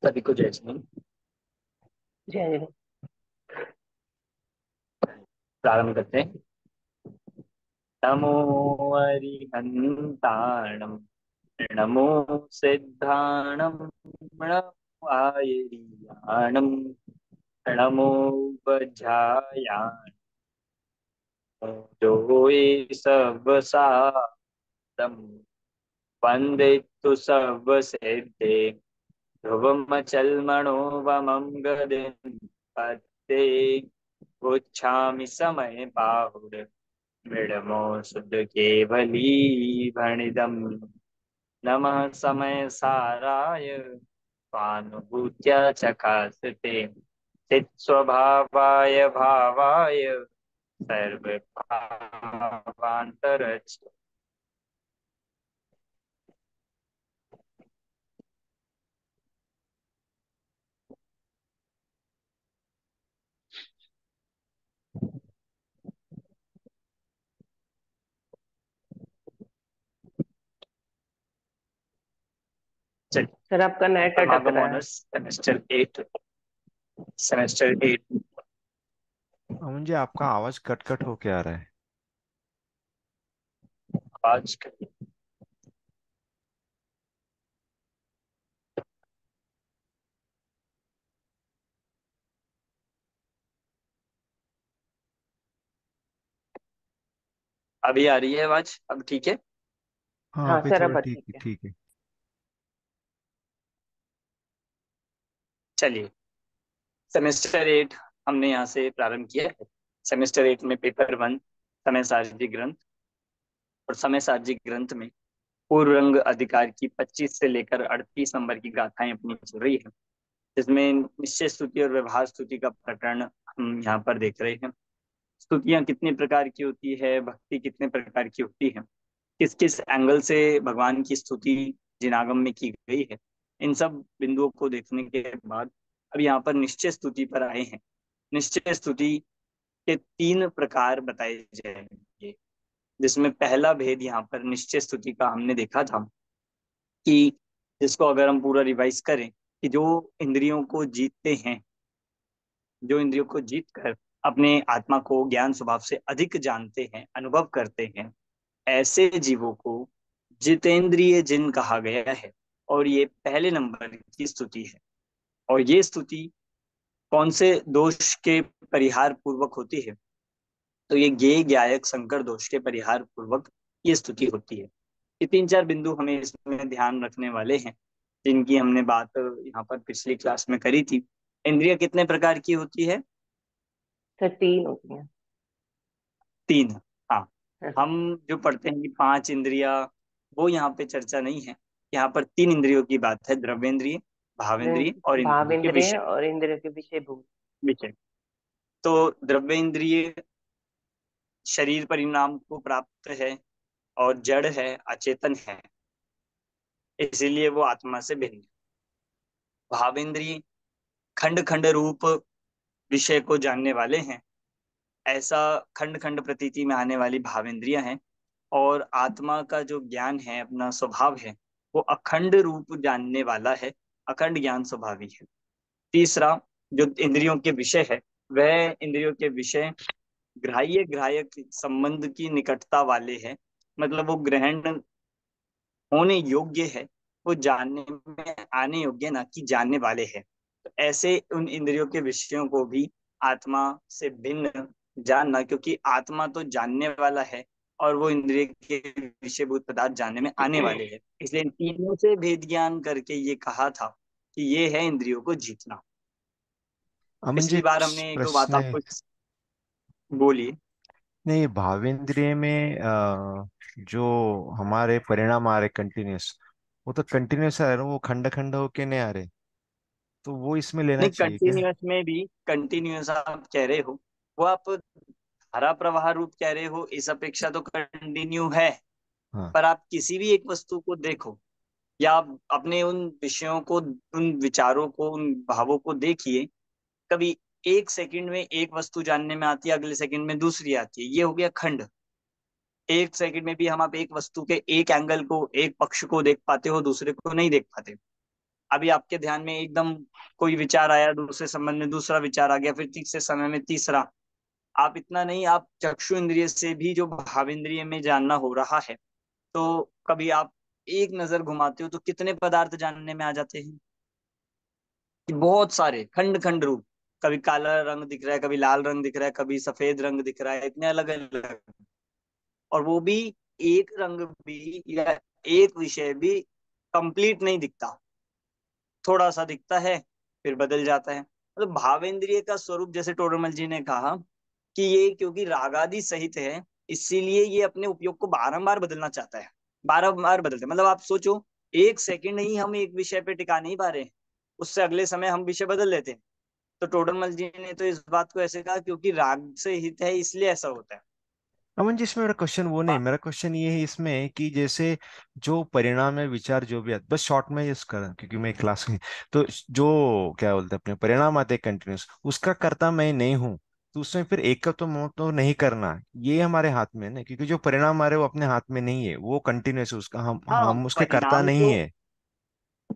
सभी को जय श्री। जय। प्रारंभ करते हैं। नमो अरिहंताणम, नमो सिद्धाणम, नमो आयरियाणम, नमो वज्रायाण, जो ये सब सादम वंदितु सब सिद्धे, ध्रुवमचल मनोवमं गदिं पद्ये, गुच्छामि समय बाहुर मृडमो शुद्ध केवली भणिदम्। नमः समय साराय स्वानुभूत्या चकास्ते, चित् स्वभावाय भावाय सर्वभावान्तरच्छ। चलिए। सर आपका नेट अटक समागम रहा है। Honours semester 8, semester 8। मुझे आपका आवाज कट कट होके आ रहा है। आज अभी आ रही है आवाज? अब ठीक है। हाँ, हाँ अभी सर, थोड़ा अब ठीक ठीक है, है। ठीक है। चलिए। सेमेस्टर 8 हमने यहाँ से प्रारंभ किया है। सेमेस्टर 8 में पेपर 1 समय सारणी ग्रंथ, और समय सारणी ग्रंथ में पूर्व रंग अधिकार की 25 से लेकर 38 नंबर की गाथाएं अपनी चल रही है, जिसमें निश्चय स्तुति और व्यवहार स्तुति का प्रकरण हम यहाँ पर देख रहे हैं। स्तुतियां कितने प्रकार की होती है, भक्ति कितने प्रकार की होती है, किस किस एंगल से भगवान की स्तुति जिनागम में की गई है, इन सब बिंदुओं को देखने के बाद अब यहाँ पर निश्चय स्तुति पर आए हैं। निश्चय स्तुति के 3 प्रकार बताए जाएंगे, जिसमें पहला भेद यहाँ पर निश्चय स्तुति का हमने देखा था कि जिसको अगर हम पूरा रिवाइज करें कि जो इंद्रियों को जीतते हैं, जो इंद्रियों को जीत कर अपने आत्मा को ज्ञान स्वभाव से अधिक जानते हैं, अनुभव करते हैं, ऐसे जीवों को जितेंद्रिय जिन कहा गया है। और ये पहले नंबर की स्तुति है। और ये स्तुति कौन से दोष के परिहार पूर्वक होती है? तो ये ज्ञेय ज्ञायक संकर दोष के परिहार पूर्वक ये स्तुति होती है। ये 3-4 बिंदु हमें इसमें ध्यान रखने वाले हैं, जिनकी हमने बात यहाँ पर पिछली क्लास में करी थी। इंद्रिय कितने प्रकार की होती है? सर 3 होती हैं। 3। हाँ। हाँ। हम जो पढ़ते हैं कि 5 इंद्रिया, वो यहाँ पे चर्चा नहीं है। यहाँ पर 3 इंद्रियों की बात है: द्रव्येंद्रिय, भावेंद्रिय और भाव इंद्रिय के इंद्रिय विषय। और इंद्रिय के विषय भूत। विषय। तो द्रव्येंद्रिय शरीर परिणाम को प्राप्त है और जड़ है, अचेतन है, इसीलिए वो आत्मा से भिन्न है। भावेंद्रिय खंड खंड रूप विषय को जानने वाले हैं, ऐसा खंड खंड प्रतीति में आने वाली भावेंद्रियां हैं। और आत्मा का जो ज्ञान है, अपना स्वभाव है, वो अखंड रूप जानने वाला है, अखंड ज्ञान स्वभावी है। तीसरा, जो इंद्रियों के विषय है, वह इंद्रियों के विषय ग्राह्य ग्राहक संबंध की निकटता वाले हैं, मतलब वो ग्रहण होने योग्य है, वो जानने में आने योग्य, ना कि जानने वाले हैं। तो ऐसे उन इंद्रियों के विषयों को भी आत्मा से भिन्न जानना, क्योंकि आत्मा तो जानने वाला है और वो इंद्रिय के विषयभूत पदार्थ जानने में आने वाले हैं। इसलिए इन तीनों से भेद ज्ञान करके ये कहा था कि ये है इंद्रियों को जीतना। मुझे पिछली बार एक हमने एक दो बात प्रश्न है। आपको बोली। नहीं, भावेंद्रिय में जो हमारे परिणाम आ रहे कंटिन्यूस, वो तो कंटिन्यूस आ रहे हैं, वो खंड खंड होके नहीं आ रहे। तो वो इसमें लेना नहीं, चाहिए क्या? कंटिन्यूअस में भी, कंटिन्यूअस आप कह रहे हो, वो आप धारा प्रवाह रूप कह रहे हो, इस अपेक्षा तो कंटिन्यू है। हाँ। पर आप किसी भी एक वस्तु को देखो, या आप अपने उन विषयों को, उन विचारों को, उन भावों को देखिए। कभी 1 सेकंड में एक वस्तु जानने में आती है, अगले सेकंड में दूसरी आती है, ये हो गया खंड। 1 सेकंड में भी हम आप एक वस्तु के एक एंगल को, एक पक्ष को देख पाते हो, दूसरे को नहीं देख पाते। अभी आपके ध्यान में एकदम कोई विचार आया, दूसरे संबंध में दूसरा विचार आ गया, फिर तीसरे समय में तीसरा। आप इतना नहीं, आप चक्षु इंद्रिय से भी जो भाव इंद्रिय में जानना हो रहा है, तो कभी आप एक नजर घुमाते हो तो कितने पदार्थ जानने में आ जाते हैं, कि बहुत सारे खंड खंड रूप। कभी काला रंग दिख रहा है, कभी लाल रंग दिख रहा है, कभी सफेद रंग दिख रहा है, इतने अलग अलग। और वो भी एक रंग भी या एक विषय भी कंप्लीट नहीं दिखता, थोड़ा सा दिखता है फिर बदल जाता है। मतलब भावेंद्रिय का स्वरूप, जैसे टोडरमल जी ने कहा कि ये क्योंकि रागादि सहित है, इसीलिए ये अपने उपयोग को बारंबार बदलना चाहता है। बारंबार बदलते, मतलब आप सोचो, एक सेकंड ही हम एक विषय पे टिका नहीं पा रहे हैं, उससे अगले समय हम विषय बदल लेते हैं। तो टोडरमल जी ने तो इस बात को ऐसे कहा, क्योंकि राग से हित है इसलिए ऐसा होता है। अमन जी, इसमें मेरा क्वेश्चन वो नहीं, मेरा क्वेश्चन ये है इसमें कि जैसे जो परिणाम है, विचार जो भी आता, बस शॉर्ट में इसका, क्योंकि मैं क्लास में, तो जो क्या बोलते हैं अपने परिणाम आते हैं कंटिन्यूस, उसका कर्ता मैं नहीं हूँ, तो उसमें फिर एक का तो मोह तो नहीं करना, ये हमारे हाथ में है ना, क्योंकि जो परिणाम आ रहे हैं वो अपने हाथ में नहीं है, वो कंटिन्यूस है, उसका हाँ, हम उसके कर्ता परिणाम नहीं तो, है।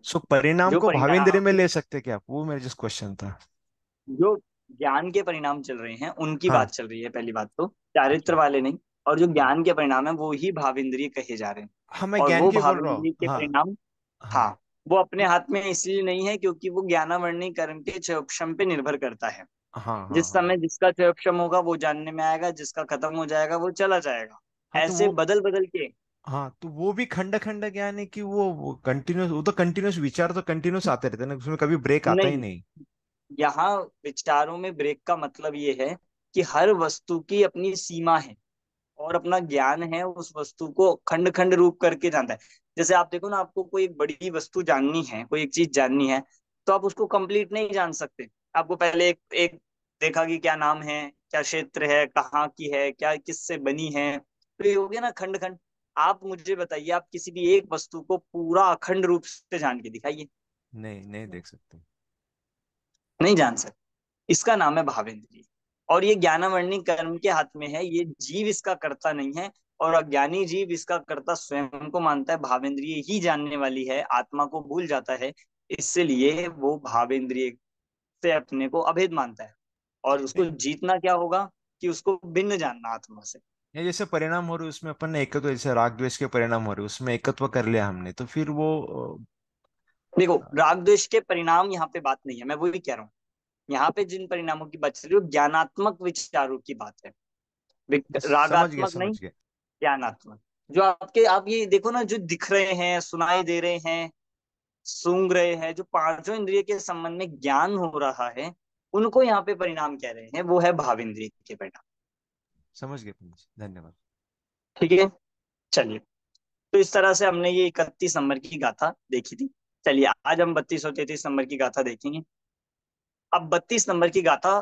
सो परिणाम जो को भावेंद्र में परिणाम, ले सकते क्या आप? वो मेरा जिस क्वेश्चन था। जो ज्ञान के परिणाम चल रहे हैं उनकी हाँ। बात चल रही है, पहली बात तो चारित्र अच्छा। वाले नहीं। और जो हाँ ज्ञान के परिणाम है वो ही भावेंद्रिय कहे जा रहे हैं। हाँ, मैं और ज्ञान वो की बोल रहा हूँ। भावेंद्रिय के हाँ। परिणाम, हाँ, हाँ। वो अपने हाथ में इसलिए नहीं है क्योंकि वो ज्ञानावर्णी कर्म के क्षम पे निर्भर करता है। हाँ। हाँ। जिस हाँ। समय जिसका क्षम होगा वो जानने में आएगा, जिसका खत्म हो जाएगा वो चला जाएगा। हाँ तो ऐसे वो, बदल बदल के। हाँ तो वो भी खंड खंड ज्ञान है कि वो कंटिन्यूस, वो तो कंटिन्यूस विचार तो कंटिन्यूस आते रहते हैं ना, उसमें कभी ब्रेक आता ही नहीं, नहीं। यहाँ विचारों में ब्रेक का मतलब ये है कि हर वस्तु की अपनी सीमा है, और अपना ज्ञान है उस वस्तु को खंड खंड रूप करके जानता है। जैसे आप देखो ना, आपको कोई एक बड़ी वस्तु जाननी है, कोई एक चीज जाननी है, तो आप उसको कंप्लीट नहीं जान सकते। आपको पहले एक देखा कि क्या नाम है, क्या क्षेत्र है, कहाँ की है, क्या किससे बनी है, तो ये हो गया ना खंड खंड। आप मुझे बताइए, आप किसी भी एक वस्तु को पूरा अखंड रूप से जान के दिखाइए। नहीं, नहीं देख सकते। नहीं जान सकते। इसका नाम है भावेंद्रिय। और ये ज्ञानावर्णी कर्म के हाथ में है, ये जीव इसका कर्ता नहीं है। और अज्ञानी जीव इसका कर्ता स्वयं को मानता है, भावेंद्रिय ही जानने वाली है, आत्मा को भूल जाता है। इसलिए वो भावेंद्रिय से अपने को अभेद मानता है। और उसको नहीं, जीतना क्या होगा, कि उसको भिन्न जानना आत्मा से। ये जैसे परिणाम हो रहे उसमें अपन ने एकत्व, जैसे राग द्वेष के परिणाम हो रहे उसमें एकत्व कर लिया हमने, तो फिर वो देखो, राग द्वेष के परिणाम यहाँ पे बात नहीं है, मैं वही कह रहा हूँ। यहाँ पे जिन परिणामों की बात चल रही है वो ज्ञानात्मक विचारों की बात है। समझ गया, रागात्मक नहीं, समझ गया। ज्ञानात्मक। जो आपके, आप ये देखो ना, जो दिख रहे हैं, सुनाई दे रहे हैं, सूंघ रहे हैं, जो पांचों इंद्रिय के संबंध में ज्ञान हो रहा है, उनको यहाँ पे परिणाम कह रहे हैं, वो है भाव इंद्रिय के परिणाम। समझ गया पंडित जी, धन्यवाद। ठीक है, चलिए। तो इस तरह से हमने ये 31 नंबर की गाथा देखी थी। चलिए आज हम 32 और 33 नंबर की गाथा देखेंगे। अब 32 नंबर की गाथा,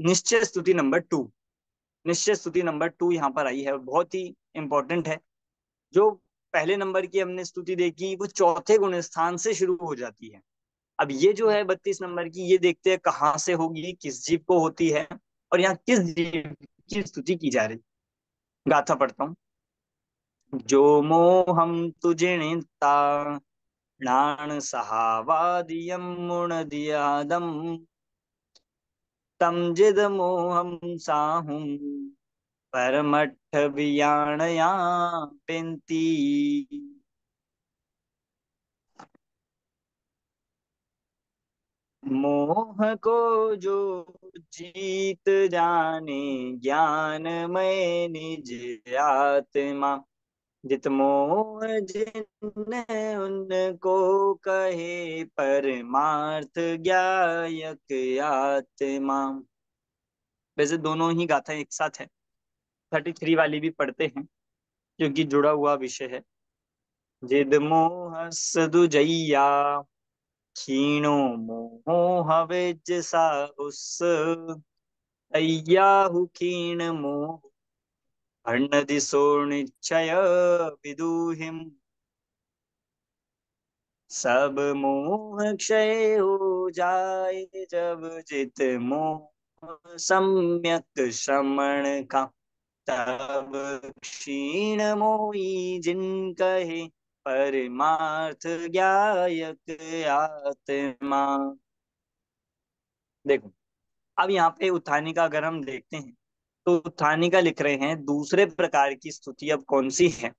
निश्चय स्तुति नंबर 2। निश्चय स्तुति नंबर 2 यहाँ पर आई है और बहुत ही इंपॉर्टेंट है। जो पहले नंबर की हमने स्तुति देखी, वो चौथे गुण स्थान से शुरू हो जाती है। अब ये जो है 32 नंबर की, ये देखते हैं कहाँ से होगी, किस जीव को होती है, और यहाँ किस जीव की स्तुति की जा रही। गाथा पढ़ता हूँ। जो मोहम तुजिणता प्राण सहावादियम मुणदियादम तम जिद मोहम साहुम परमठ बियाणया पेंती। मोह को जो जीत जाने, ज्ञानमय निज आत्मा, जित मोह जिन उनको कहे परमार्थ ज्ञायक आत्मा। वैसे दोनों ही गाथाएं एक साथ है, 33 वाली भी पढ़ते हैं क्योंकि जुड़ा हुआ विषय है। जिद मोह सदुजैया क्षीणो मोह विज साहुस, अय्याहु क्षीण मोह भन्न दिशो निश्चय विदुहिम। सब मोह क्षय हो जाए जब जित मोह सम्यक श्रमण का, तब क्षीण मोही जिन कहे परमार्थ ज्ञायक आत्मा। देखो, अब यहाँ पे उत्थानिका अगर हम देखते हैं तो उत्थानिका लिख रहे हैं दूसरे प्रकार की स्तुति अब कौन सी है।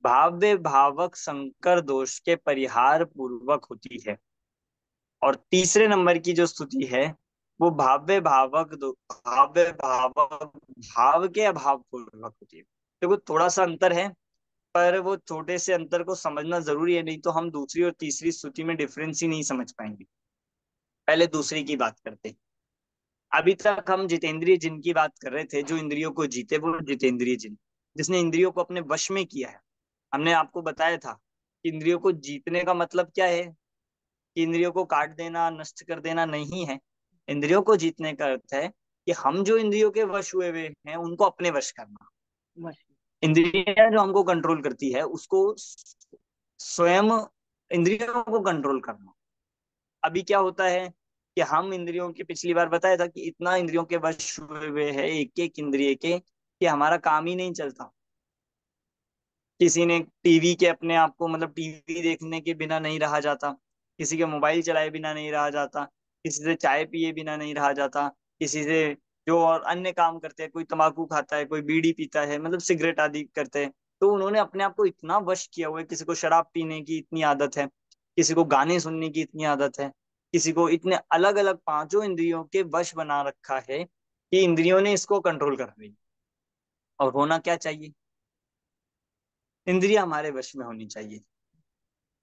भाव्य भावक संकर दोष के परिहार पूर्वक होती है। और तीसरे नंबर की जो स्तुति है वो भाव्य भावक भाव के अभाव पूर्वक होती है। देखो थोड़ा सा अंतर है, पर वो छोटे से अंतर को समझना जरूरी है, नहीं तो हम दूसरी और तीसरी स्तुति में डिफरेंस ही नहीं समझ पाएंगे। पहले दूसरी की बात करते हैं। अभी तक हम जितेंद्रिय जिन की बात कर रहे थे, जो इंद्रियों को जीते, वो जितेंद्रिय जिन, जिसने इंद्रियों को अपने वश में किया है। हमने आपको बताया था कि इंद्रियों को जीतने का मतलब क्या है, कि इंद्रियों को काट देना, नष्ट कर देना नहीं है। इंद्रियों को जीतने का अर्थ है कि हम जो इंद्रियों के वश हुए हुए हैं उनको अपने वश करना। मशीन। इंद्रियां जो हमको कंट्रोल करती है उसको स्वयं इंद्रियों को कंट्रोल करना। अभी क्या होता है कि हम इंद्रियों के, पिछली बार बताया था कि इतना इंद्रियों के वश हुए हुए हैं एक एक इंद्रिय के, कि हमारा काम ही नहीं चलता। किसी ने टीवी के अपने आप को, मतलब टीवी देखने के बिना नहीं रहा जाता, किसी के मोबाइल चलाए बिना नहीं रहा जाता, किसी से चाय पिए बिना नहीं रहा जाता, किसी से जो और अन्य काम करते हैं, कोई तंबाकू खाता है, कोई बीड़ी पीता है, मतलब सिगरेट आदि करते हैं। तो उन्होंने अपने आप को इतना वश किया हुआ है, किसी को शराब पीने की इतनी आदत है, किसी को गाने सुनने की इतनी आदत है, किसी को इतने अलग अलग पांचों इंद्रियों के वश बना रखा है कि इंद्रियों ने इसको कंट्रोल कर रही। और होना क्या चाहिए, इंद्रियां हमारे वश में होनी चाहिए।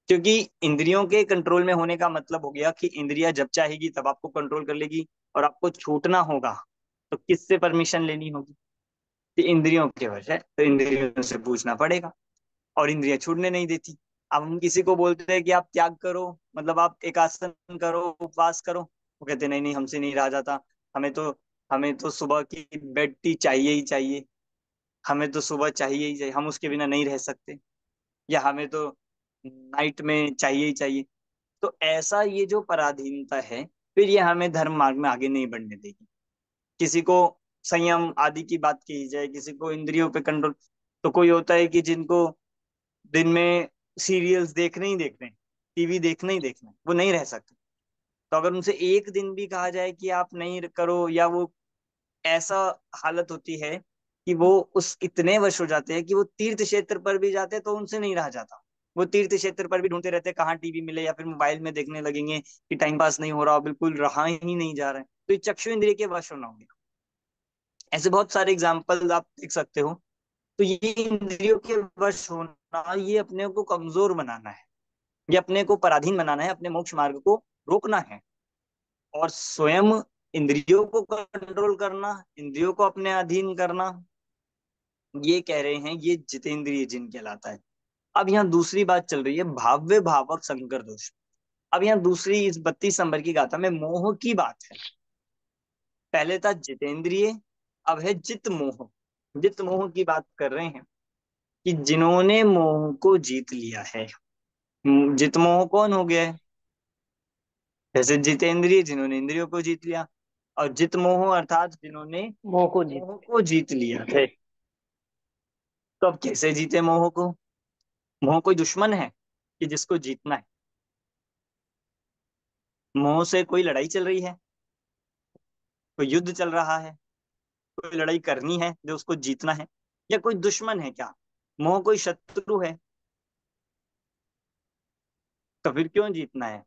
क्योंकि इंद्रियों के कंट्रोल में होने का मतलब हो गया कि इंद्रियां जब चाहेगी तब आपको कंट्रोल कर लेगी। और आपको छूटना होगा तो किससे परमिशन लेनी होगी, कि इंद्रियों के वश है तो इंद्रियों से पूछना पड़ेगा। और इंद्रियां छूटने नहीं देती। अब हम किसी को बोलते हैं कि आप त्याग करो, मतलब आप एक आसन करो, उपवास करो, वो कहते नहीं नहीं हमसे नहीं रहा जाता। हमें तो हमें तो सुबह की बेड टी चाहिए ही चाहिए, हमें तो सुबह चाहिए ही चाहिए, हम उसके बिना नहीं रह सकते, या हमें तो नाइट में चाहिए ही चाहिए। तो ऐसा ये जो पराधीनता है, फिर ये हमें धर्म मार्ग में आगे नहीं बढ़ने देगी। किसी को संयम आदि की बात की जाए, किसी को इंद्रियों पे कंट्रोल। तो कोई होता है कि जिनको दिन में सीरियल्स देखने ही देखने, टीवी देखना ही देखना, वो नहीं रह सकते। तो अगर उनसे एक दिन भी कहा जाए कि आप नहीं करो, या वो ऐसा हालत होती है कि वो उस इतने वश हो जाते हैं कि वो तीर्थ क्षेत्र पर भी जाते हैं तो उनसे नहीं रहा जाता। वो तीर्थ क्षेत्र पर भी ढूंढते रहते हैं कहाँ टीवी मिले, या फिर मोबाइल में देखने लगेंगे कि टाइम पास नहीं हो रहा, बिल्कुल रहा ही नहीं जा रहा है। तो ये चक्षु इंद्रिय के वश होना हो गया। ऐसे बहुत सारे एग्जाम्पल आप देख सकते हो। तो ये इंद्रियों के वश होना, ये अपने को कमजोर बनाना है, ये अपने को पराधीन बनाना है, अपने मोक्ष मार्ग को रोकना है। और स्वयं इंद्रियों को कंट्रोल करना, इंद्रियों को अपने अधीन करना, ये कह रहे हैं ये जितेंद्रिय जिन कहलाता है। अब यहाँ दूसरी बात चल रही है भाव्य भावक संकर दोष। अब यहाँ दूसरी इस 32 नंबर की गाथा में मोह की बात है। पहले था जितेंद्रिय, अब है जित मोह। जित मोह की बात कर रहे हैं कि जिन्होंने मोह को जीत लिया है। जित मोह कौन हो गया है, जैसे जितेंद्रिय जिन्होंने इंद्रियों को जीत लिया, और जित मोह अर्थात जिन्होंने मोह को जीत। मोह को जीत लिया है। तो अब कैसे जीते मोह को। मोह कोई दुश्मन है कि जिसको जीतना है। मोह से कोई लड़ाई चल रही है, कोई युद्ध चल रहा है, कोई लड़ाई करनी है जो उसको जीतना है, या कोई दुश्मन है क्या। मोह कोई शत्रु है, तो फिर क्यों जीतना है।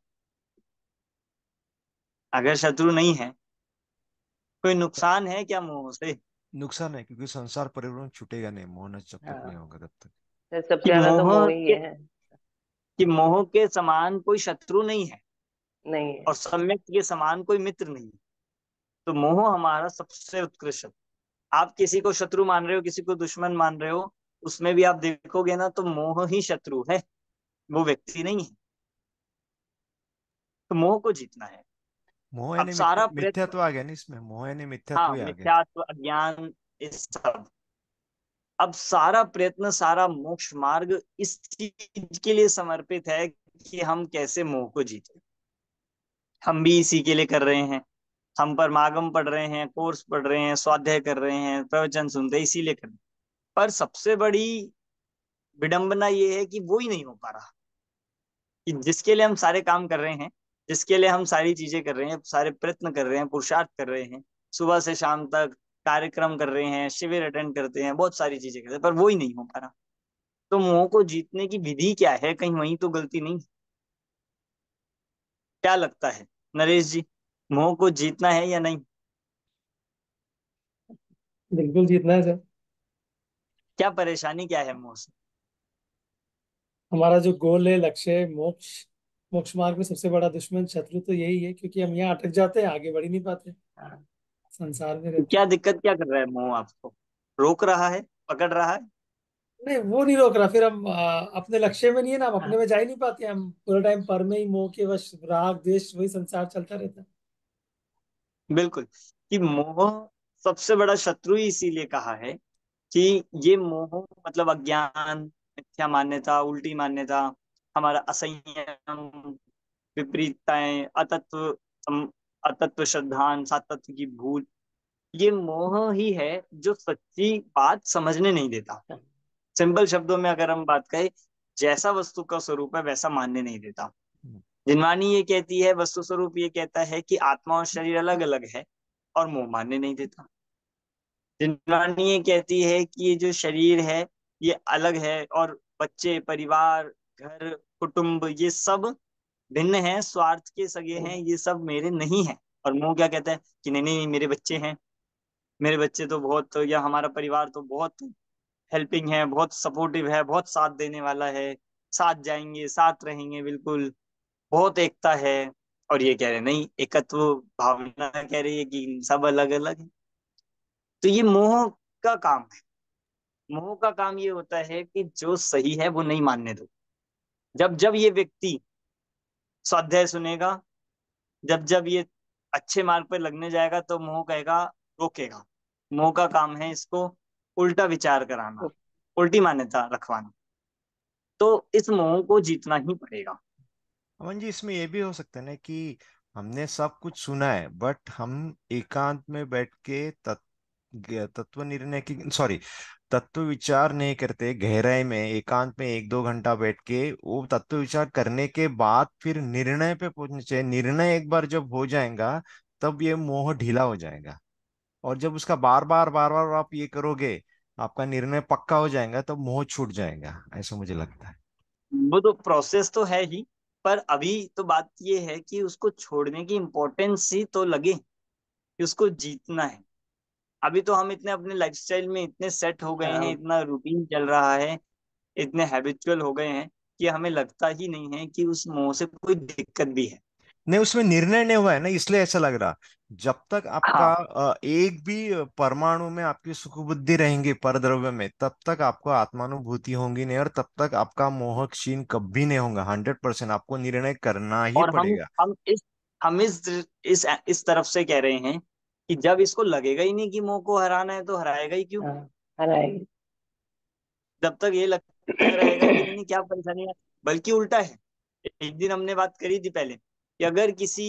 अगर शत्रु नहीं है, कोई नुकसान है क्या मोह से। नुकसान है, क्योंकि संसार परिवर्तन छूटेगा नहीं, मोहन जब तक नहीं हाँ, होगा तब तक। तो सबसे कि ज्यादा तो मोह मोह ही के है। कि मोह के समान कोई शत्रु नहीं है, नहीं है। और सम्यक के समान कोई मित्र नहीं है। तो मोह हमारा सबसे उत्कृष्ट शत्रु। आप किसी को शत्रु मान रहे हो, किसी को दुश्मन मान रहे हो, उसमें भी आप देखोगे ना तो मोह ही शत्रु है, वो व्यक्ति नहीं है। तो मोह को जीतना है। मोह अब यानी सारा प्रयत्न, मिथ्यात्व आ गया ना इसमें, मोह यानी मिथ्यात्व हाँ ही आ गया। मिथ्यात्व अज्ञान इस सब। अब सारा प्रयत्न, सारा मोक्ष मार्ग इस चीज के लिए समर्पित है कि हम कैसे मोह को जीते। हम भी इसी के लिए कर रहे हैं। हम परमागम पढ़ रहे हैं, कोर्स पढ़ रहे हैं, स्वाध्याय कर रहे हैं, प्रवचन सुनते हैं, इसीलिए कर रहे हैं। पर सबसे बड़ी विडंबना ये है कि वो ही नहीं हो पा रहा, कि जिसके लिए हम सारे काम कर रहे हैं, जिसके लिए हम सारी चीजें कर रहे हैं, सारे प्रयत्न कर रहे हैं, पुरुषार्थ कर रहे हैं, सुबह से शाम तक कार्यक्रम कर रहे हैं, शिविर अटेंड करते हैं, बहुत सारी चीजें करते हैं, पर वो ही नहीं हो पा रहा। तो मोह को जीतने की विधि क्या है, कहीं वहीं तो गलती नहीं? क्या लगता है नरेश जी, मोह को जीतना है या नहीं? बिल्कुल जीतना है सर। क्या परेशानी क्या है मोह से? हमारा जो गोल है, लक्ष्य है, मोक्ष, मोक्ष मार्ग में सबसे बड़ा दुश्मन शत्रु तो यही है, क्योंकि हम यहाँ अटक जाते हैं, आगे बढ़ ही नहीं पाते, संसार में तो रहते क्या हैं। दिक्कत क्या कर रहा है मोह आपको? रोक रहा है, पकड़ रहा है? नहीं, वो नहीं रोक रहा, फिर हम अपने लक्ष्य में नहीं है ना, हम अपने में जा ही नहीं पाते, हम पूरा टाइम पर में ही मोह के वश, राग द्वेष, वही संसार चलता रहता है। बिल्कुल, कि मोह सबसे बड़ा शत्रु ही इसीलिए कहा है कि ये मोह मतलब अज्ञान, मिथ्या मान्यता, उल्टी मान्यता, हमारा असंयम, विपरीतताएं, अतत्व श्रद्धान, सातत्व की भूल, ये मोह ही है जो सच्ची बात समझने नहीं देता। सिंपल शब्दों में अगर हम बात करें, जैसा वस्तु का स्वरूप है वैसा मानने नहीं देता। जिनवानी ये कहती है, वस्तु स्वरूप ये कहता है कि आत्मा और शरीर अलग अलग है, और मोह मानने नहीं देता। जिनवानी ये कहती है कि ये जो शरीर है ये अलग है, और बच्चे, परिवार, घर, कुटुंब, ये सब भिन्न हैं, स्वार्थ के सगे हैं, ये सब मेरे नहीं है। और मोह क्या कहता है कि नहीं नहीं नहीं, मेरे बच्चे हैं, मेरे बच्चे तो बहुत, या हमारा परिवार तो बहुत हेल्पिंग है, बहुत सपोर्टिव है, बहुत साथ देने वाला है, साथ जाएंगे, साथ रहेंगे, बिल्कुल बहुत एकता है। और ये कह रहे हैं, नहीं, एकत्व भावना कह रही है कि सब अलग अलग है। तो ये मोह का काम है। मोह का काम ये होता है कि जो सही है वो नहीं मानने दो। जब जब ये व्यक्ति स्वाध्याय सुनेगा, जब जब ये अच्छे मार्ग पर लगने जाएगा, तो मोह कहेगा, रोकेगा। मोह का काम है इसको उल्टा विचार कराना, उल्टी मान्यता रखवाना। तो इस मोह को जीतना ही पड़ेगा। अमन जी, इसमें ये भी हो सकता है ना कि हमने सब कुछ सुना है, बट हम एकांत में बैठ के तत्व निर्णय की, सॉरी, तत्व विचार नहीं करते गहराई में, एकांत में एक दो घंटा बैठ के वो तत्व विचार करने के बाद फिर निर्णय पे पहुंचना चाहिए। निर्णय एक बार जब हो जाएगा तब ये मोह ढीला हो जाएगा। और जब उसका बार बार आप ये करोगे, आपका निर्णय पक्का हो जाएगा, तब मोह छूट जाएगा, ऐसा मुझे लगता है। वो तो प्रोसेस तो है ही, पर अभी तो बात ये है कि उसको छोड़ने की इम्पोर्टेंस ही तो लगे, कि उसको जीतना है। अभी तो हम इतने अपने लाइफस्टाइल में इतने सेट हो गए हैं, इतना रूटीन चल रहा है, इतने हैबिचुअल हो गए हैं कि हमें लगता ही नहीं है कि उस मोह से कोई दिक्कत भी है। नहीं, उसमें निर्णय नहीं हुआ है ना, इसलिए ऐसा लग रहा। जब तक आपका हाँ, एक भी परमाणु में आपकी सुख बुद्धि रहेंगी परद्रव्य में, तब तक आपको आत्मानुभूति होंगी नहीं, और तब तक आपका मोह क्षीण कभी नहीं होगा। 100% आपको निर्णय करना ही और हम पड़ेगा। हम इस हम इस तरफ से कह रहे हैं कि जब इसको लगेगा ही नहीं कि मोह को हराना है, तो हराएगा ही क्यों? हाँ, हराएगी। जब तक ये लगता रहेगा कि नहीं नहीं क्या परेशानी है। बल्कि उल्टा है, एक दिन हमने बात करी थी पहले, कि अगर किसी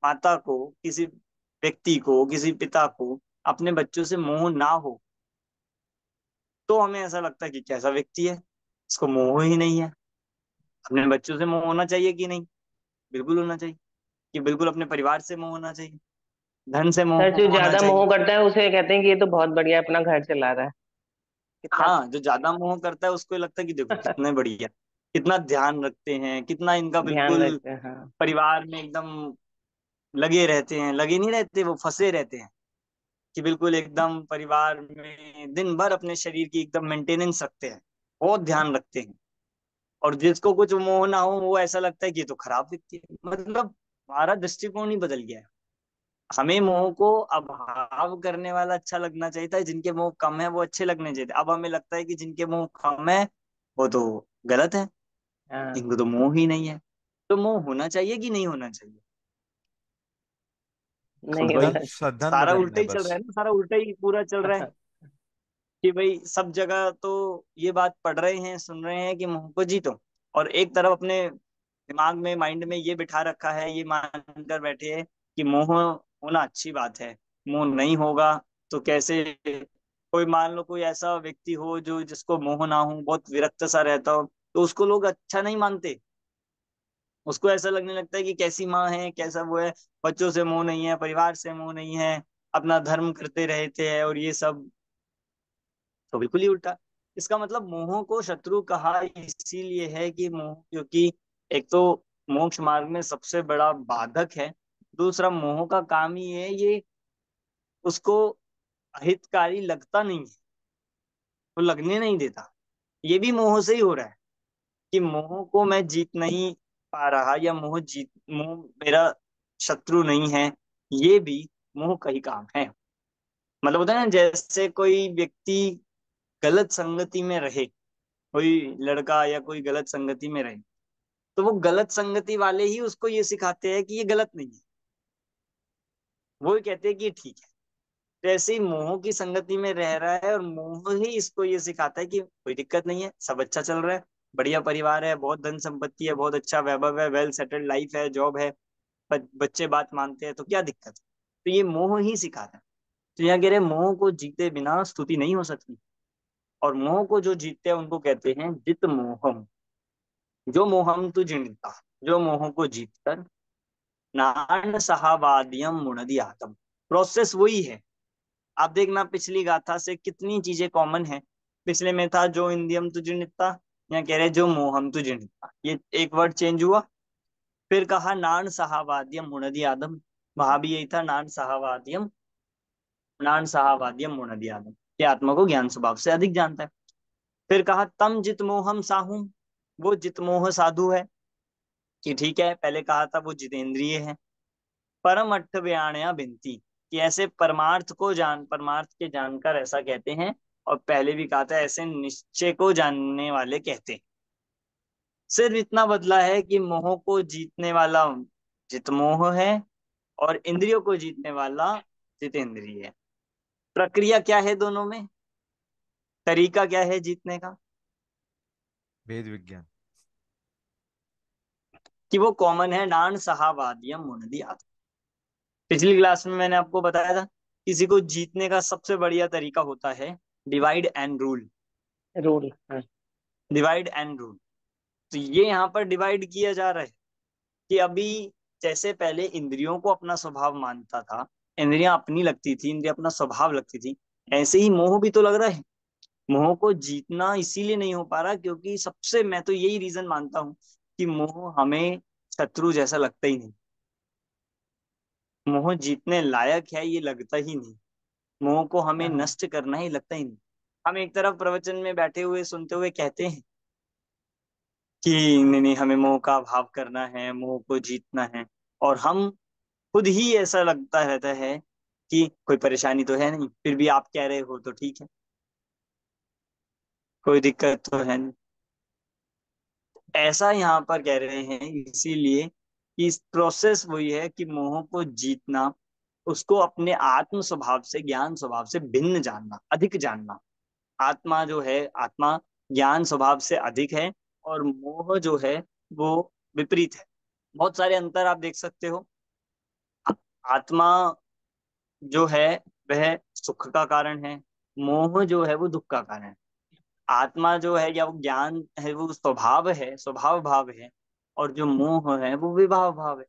माता को, किसी व्यक्ति को, किसी पिता को अपने बच्चों से मोह ना हो, तो हमें ऐसा लगता है कि कैसा व्यक्ति है, इसको मोह ही नहीं है। अपने बच्चों से मोह होना चाहिए कि नहीं? बिल्कुल होना चाहिए। कि बिल्कुल अपने परिवार से मोह होना चाहिए, धन से मोह सर, जो होना ज्यादा चाहिए। मोह करता है उसे कहते हैं कि ये तो बहुत बढ़िया अपना घर चला रहा है। कितना हाँ, जो ज्यादा मोह करता है उसको लगता है कि देखो कितने बढ़िया, कितना ध्यान रखते हैं, कितना इनका ध्यान बिल्कुल रखते हैं। हाँ, परिवार में एकदम लगे रहते हैं, लगे नहीं रहते, वो फंसे रहते हैं, कि बिल्कुल एकदम परिवार में दिन भर अपने शरीर की एकदम मेंटेनेंस रखते हैं, बहुत ध्यान रखते हैं। और जिसको कुछ मोह ना हो, वो ऐसा लगता है कि ये तो खराब व्यक्ति है। मतलब हमारा दृष्टिकोण ही बदल गया है। हमें मोह को अभाव करने वाला अच्छा लगना चाहिए था, जिनके मोह कम है वो अच्छे लगने चाहिए थे। अब हमें लगता है कि जिनके मोह कम है वो तो गलत है, हाँ। इनको तो मोह ही नहीं है। तो मोह होना चाहिए कि नहीं होना चाहिए? नहीं भाई, श्रद्धान सारा बदलना उल्टा है ही चल बस। रहा है ना, सारा उल्टा ही पूरा चल रहा है। कि भाई सब जगह तो ये बात पढ़ रहे हैं, सुन रहे हैं कि मोह को जीतो, और एक तरफ अपने दिमाग में, माइंड में ये बिठा रखा है, ये मान कर बैठे हैं कि मोह होना अच्छी बात है, मोह नहीं होगा तो कैसे कोई मान लो कोई ऐसा व्यक्ति हो जो जिसको मोह ना हो, बहुत विरक्त सा रहता हो, तो उसको लोग अच्छा नहीं मानते। उसको ऐसा लगने लगता है कि कैसी माँ है, कैसा वो है, बच्चों से मोह नहीं है, परिवार से मोह नहीं है, अपना धर्म करते रहते हैं और ये सब। तो बिल्कुल ही उल्टा। इसका मतलब मोह को शत्रु कहा इसीलिए है कि मोह, क्योंकि एक तो मोक्ष मार्ग में सबसे बड़ा बाधक है। दूसरा, मोह का काम ही है ये, उसको अहितकारी लगता नहीं है, वो लगने नहीं देता। ये भी मोह से ही हो रहा है कि मोह को मैं जीत नहीं पा रहा, या मोह मेरा शत्रु नहीं है। ये भी मोह का ही काम है। मतलब होता है ना, जैसे कोई व्यक्ति गलत संगति में रहे, कोई लड़का या कोई गलत संगति में रहे, तो वो गलत संगति वाले ही उसको ये सिखाते हैं कि ये गलत नहीं है, वो ही कहते हैं कि ये ठीक है। तो ऐसे ही मोह की संगति में रह रहा है, और मोह ही इसको ये सिखाता है कि कोई दिक्कत नहीं है, सब अच्छा चल रहा है, बढ़िया परिवार है, बहुत धन संपत्ति है, बहुत अच्छा वैभव है, वेल सेटल्ड लाइफ है, जॉब है, बच्चे बात मानते हैं, तो क्या दिक्कत है। तो ये मोह ही सिखाता है। तो यहाँ कह रहे हैं, मोह को जीते बिना स्तुति नहीं हो सकती। और मोह को जो जीतते हैं उनको कहते हैं जित मोहम। जो मोहम तु जिणता, जो मोह को जीत कर नान सहावाद्यम मुनदि आतम। प्रोसेस वही है। आप देखना पिछली गाथा से कितनी चीजें कॉमन है। पिछले में था जो इंदियम तुझे नित्ता, यहाँ कह रहे जो मोहम तुझे नित्ता, ये एक वर्ड चेंज हुआ। फिर कहा नान सहावाद्यम मुनदि आदम, वहां भी यही था, नान सहावाद्यम मुनदि आदम, ये आत्मा को ज्ञान स्वभाव से अधिक जानता है। फिर कहा तम जित मोहम साहुम, वो जित मोह साधु है, कि ठीक है, पहले कहा था वो जितेंद्रिय है। परम अट्ठ बयाणया बिनती, कि ऐसे परमार्थ के जानकर ऐसा कहते हैं। और पहले भी कहा था ऐसे निश्चय को जानने वाले कहते हैं। सिर्फ इतना बदला है कि मोह को जीतने वाला जितमोह है, और इंद्रियों को जीतने वाला जितेंद्रिय है। प्रक्रिया क्या है दोनों में, तरीका क्या है जीतने का, वेद विज्ञान। कि वो कॉमन है, नान सहावाद्यम मुनदि आत्मा। पिछली क्लास में मैंने आपको बताया था, किसी को जीतने का सबसे बढ़िया तरीका होता है डिवाइड एंड रूल। रूल, हाँ। Divide and rule. तो ये यहाँ पर डिवाइड किया जा रहा है कि अभी जैसे पहले इंद्रियों को अपना स्वभाव मानता था, इंद्रियां अपनी लगती थी, इंद्रिया अपना स्वभाव लगती थी, ऐसे ही मोह भी तो लग रहा है। मोह को जीतना इसीलिए नहीं हो पा रहा क्योंकि सबसे, मैं तो यही रीजन मानता हूं कि मोह हमें शत्रु जैसा लगता ही नहीं। मोह जीतने लायक है ये लगता ही नहीं। मोह को हमें हाँ, नष्ट करना ही लगता ही नहीं। हम एक तरफ प्रवचन में बैठे हुए सुनते हुए कहते हैं कि नहीं नहीं, हमें मोह का अभाव करना है, मोह को जीतना है, और हम खुद ही ऐसा लगता रहता है कि कोई परेशानी तो है नहीं, फिर भी आप कह रहे हो तो ठीक है, कोई दिक्कत तो है नहीं। ऐसा यहाँ पर कह रहे हैं इसीलिए कि इस प्रोसेस वही है कि मोह को जीतना, उसको अपने आत्म स्वभाव से, ज्ञान स्वभाव से भिन्न जानना, अधिक जानना। आत्मा जो है, आत्मा ज्ञान स्वभाव से अधिक है, और मोह जो है वो विपरीत है। बहुत सारे अंतर आप देख सकते हो। आत्मा जो है वह सुख का कारण है, मोह जो है वो दुख का कारण है। आत्मा जो है या वो ज्ञान है वो स्वभाव है, स्वभाव भाव है, और जो मोह है वो विभाव भाव है।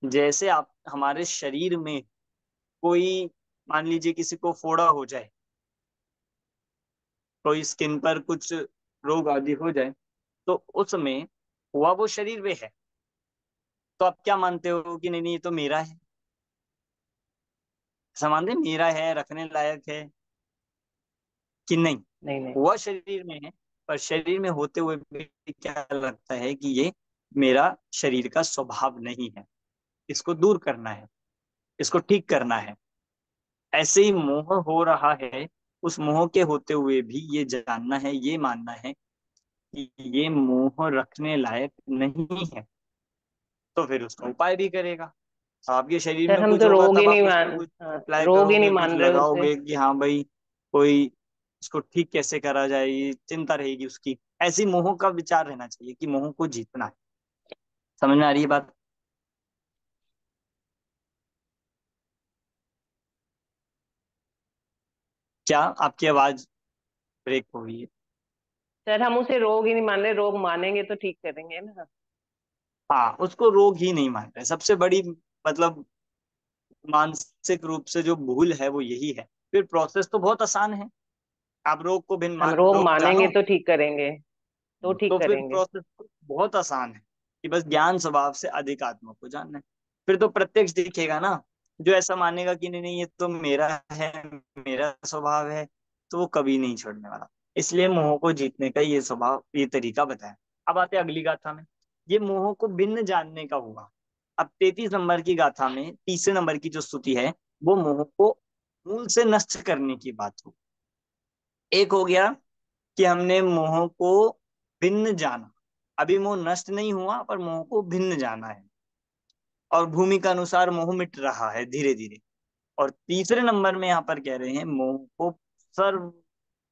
जैसे आप हमारे शरीर में कोई, मान लीजिए किसी को फोड़ा हो जाए, कोई स्किन पर कुछ रोग आदि हो जाए, तो उसमें हुआ वो शरीर में है, तो आप क्या मानते हो कि नहीं नहीं ये तो मेरा है, ऐसा मानते हैं, मेरा है, रखने लायक है कि नहीं। नहीं नहीं। हुआ शरीर में है, पर शरीर में होते हुए भी क्या लगता है कि ये मेरा शरीर का स्वभाव नहीं है, इसको दूर करना है, इसको ठीक करना है। ऐसे ही मोह हो रहा है, उस मोह के होते हुए भी ये जानना है, ये मानना है कि ये मोह रखने लायक नहीं है, तो फिर उसका उपाय भी करेगा। आपके शरीर सर में हम कुछ तो होगा रोग ही तब नहीं आप उस पर मान, कुछ हाँ, अप्लाई रोग ही नहीं करोगे, कुछ मान रहे उसे। लगाओगे कि हाँ भाई कोई इसको ठीक कैसे करा जाए, ये चिंता रहेगी उसकी। ऐसी मोह का विचार रहना चाहिए कि मोह को जीतना है। समझ में आ रही है बात। क्या आपकी आवाज ब्रेक हो गई है? सर हम उसे रोग ही नहीं मान रहे, रोग मानेंगे तो ठीक करेंगे ना। हाँ, उसको रोग ही नहीं मान रहे। सबसे बड़ी मतलब मानसिक रूप से जो भूल है वो यही है। फिर प्रोसेस तो बहुत आसान है। आप रोग को हम रोग रोग मानेंगे जानो, तो ठीक करेंगे, तो ठीक तो फिर करेंगे। प्रोसेस बहुत आसान है कि बस ज्ञान स्वभाव से अधिक आत्मा को जानना है। फिर तो प्रत्यक्ष दिखेगा ना। जो ऐसा मानेगा कि नहीं नहीं ये तो मेरा है, मेरा स्वभाव है, तो वो कभी नहीं छोड़ने वाला। इसलिए मोह को जीतने का ये स्वभाव, ये तरीका बताया। अब आते हैं अगली गाथा में। ये मोह को भिन्न जानने का हुआ। अब 33 नंबर की गाथा में तीसरे नंबर की जो स्तुति है, वो मोह को मूल से नष्ट करने की बात हो। एक हो गया कि हमने मोह को भिन्न जाना। अभी मोह नष्ट नहीं हुआ, पर मोह को भिन्न जाना है, और भूमि का अनुसार मोह मिट रहा है धीरे धीरे। और तीसरे नंबर में यहाँ पर कह रहे हैं मोह को सर्व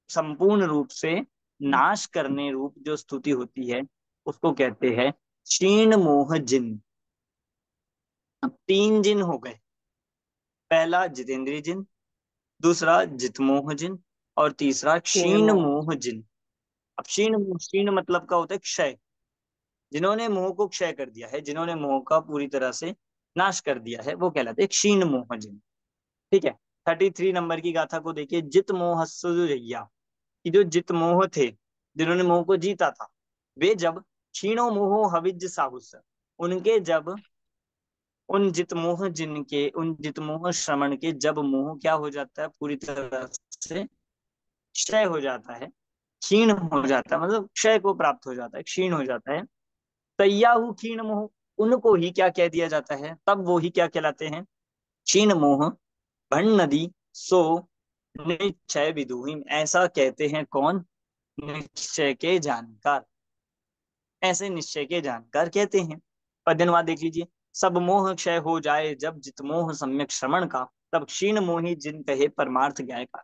संपूर्ण रूप से नाश करने रूप जो स्तुति होती है, उसको कहते हैं क्षीण मोह जिन। अब 3 जिन हो गए। पहला जितेंद्रिय जिन, दूसरा जितमोह जिन, और तीसरा छीन क्षीण मोह। मोह जिन। अब क्षीण क्षीण मतलब का होता है क्षय। जिन्होंने मोह को क्षय कर दिया है, जिन्होंने मोह का पूरी तरह से नाश कर दिया है, वो कहलाते हैं क्षीण मोह जिन। ठीक है। 33 नंबर की गाथा को देखिए। जित मोह सुजैया, कि जो जित मोह थे, जिन्होंने मोह को जीता था, वे जब क्षीणो मोहो हविज साहुस, उनके जब उन जित मोह जिनके उन जित मोह श्रवण के जब मोह क्या हो जाता है, पूरी तरह से क्षय हो जाता है, क्षीण हो जाता है, मतलब क्षय को प्राप्त हो जाता है, क्षीण हो जाता है। तैयाहु क्षीण मोह, उनको ही क्या कह दिया जाता है, तब वो ही क्या कहलाते हैं, क्षीण मोह भण नदी सो निश्चय विदुहीन। ऐसा कहते हैं कौन, निश्चय के जानकार। ऐसे निश्चय के जानकार कहते हैं। पद्यनुवाद देख लीजिए। सब मोह क्षय हो जाए जब जित मोह सम्यक श्रवण का, तब क्षीण मोही जिन कहे परमार्थ ज्ञाय का।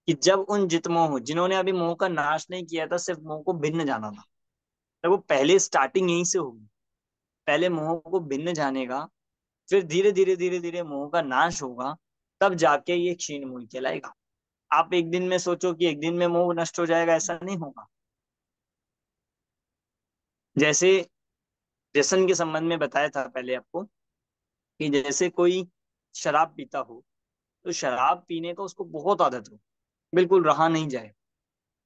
कि जब उन जित मोह, जिन्होंने अभी मोह का नाश नहीं किया था, सिर्फ मोह को भिन्न जाना था, तो वो पहले स्टार्टिंग यहीं से होगी। पहले मोह को भिन्न जानेगा, फिर धीरे धीरे धीरे धीरे मोह का नाश होगा, तब जाके ये क्षीण मोह कहलाएगा। आप एक दिन में सोचो कि एक दिन में मोह नष्ट हो जाएगा, ऐसा नहीं होगा। जैसे व्यसन के संबंध में बताया था पहले आपको, कि जैसे कोई शराब पीता हो, तो शराब पीने का उसको बहुत आदत हो, बिल्कुल रहा नहीं जाए,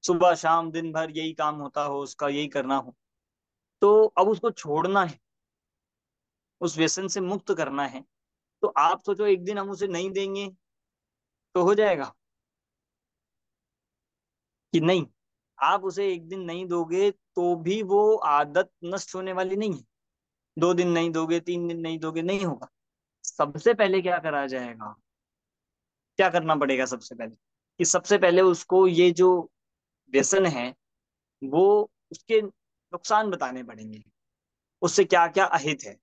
सुबह शाम दिन भर यही काम होता हो उसका, यही करना हो, तो अब उसको छोड़ना है, उस व्यसन से मुक्त करना है। तो आप सोचो एक दिन हम उसे नहीं देंगे तो हो जाएगा कि नहीं। आप उसे एक दिन नहीं दोगे तो भी वो आदत नष्ट होने वाली नहीं है। 2 दिन नहीं दोगे, 3 दिन नहीं दोगे, नहीं होगा। सबसे पहले क्या करा जाएगा, क्या करना पड़ेगा सबसे पहले, कि सबसे पहले उसको ये जो व्यसन है, वो उसके नुकसान बताने पड़ेंगे। उससे क्या क्या अहित है,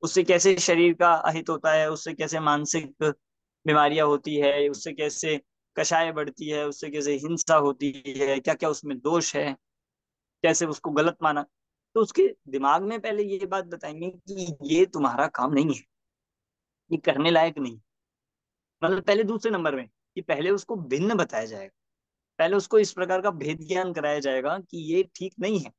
उससे कैसे शरीर का अहित होता है, उससे कैसे मानसिक बीमारियां होती है, उससे कैसे कषाय बढ़ती है, उससे कैसे हिंसा होती है, क्या क्या उसमें दोष है, कैसे उसको गलत माना। तो उसके दिमाग में पहले ये बात बताएंगे कि ये तुम्हारा काम नहीं है, ये करने लायक नहीं। मतलब पहले दूसरे नंबर में, कि पहले उसको भिन्न बताया जाएगा, पहले उसको इस प्रकार का भेद ज्ञान कराया जाएगा कि ये ठीक नहीं है।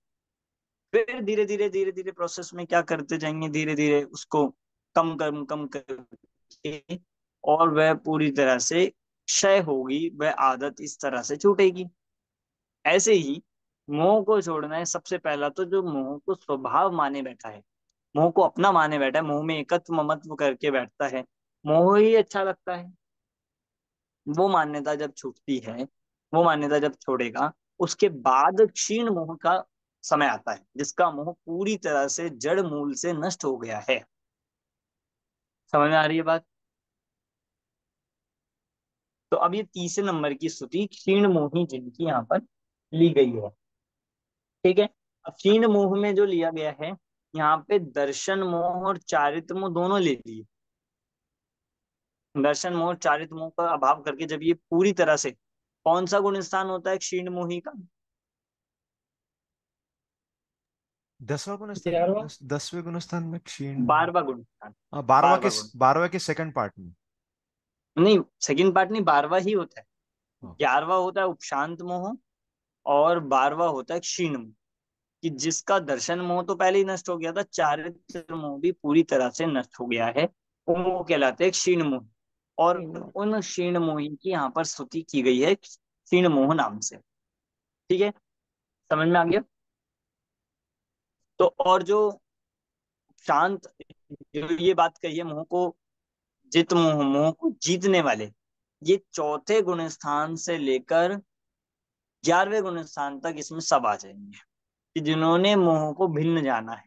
फिर धीरे धीरे प्रोसेस में क्या करते जाएंगे, धीरे धीरे उसको कम करके, और वह पूरी तरह से क्षय होगी, वह आदत इस तरह से छूटेगी। ऐसे ही मोह को छोड़ना है। सबसे पहला तो जो मोह को स्वभाव माने बैठा है, मोह को अपना माने बैठा है, मोह में एकत्व ममत्व करके बैठता है, मोह ही अच्छा लगता है, वो मान्यता जब छूटती है, वो मान्यता जब छोड़ेगा, उसके बाद क्षीण मोह का समय आता है, जिसका मोह पूरी तरह से जड़ मूल से नष्ट हो गया है। समझ में आ रही है बात? तो अब ये तीसरे नंबर की स्तुति क्षीण मोही जिनकी यहाँ पर ली गई है। ठीक है। अब क्षीण मोह में जो लिया गया है, यहाँ पे दर्शन मोह और चारित्र मोह दोनों ले लिए। दर्शन मोह और चारित्र मोह का अभाव करके जब ये पूरी तरह से, कौन सा गुण स्थान होता है क्षीण मोही का? 10वां गुण स्थान, 11वां। 10वें गुण स्थान में क्षीण। 12वां गुण स्थान। हाँ, 12वां के, 12वां गुण। 12वें के सेकंड पार्ट में। नहीं, सेकंड पार्ट नहीं, 12वां ही होता है। हाँ। 11वां होता है उपशांत मोह, और 12वां होता है क्षीण मोह। कि जिसका दर्शन मोह तो पहले ही नष्ट हो गया था, चारित्र मोह भी पूरी तरह से नष्ट हो गया है, वो मोह कहलाते हैं क्षीण मोह। और उन क्षीण मोही की यहाँ पर स्तुति की गई है क्षीण मोह नाम से। ठीक है, समझ में आ गया। तो और जो शांत, जो ये बात कही है मोह को जित मोह, मोह को जीतने वाले, ये चौथे गुण स्थान से लेकर 11वें गुण स्थान तक इसमें सब आ जाएंगे। कि जिन्होंने मोह को भिन्न जाना है,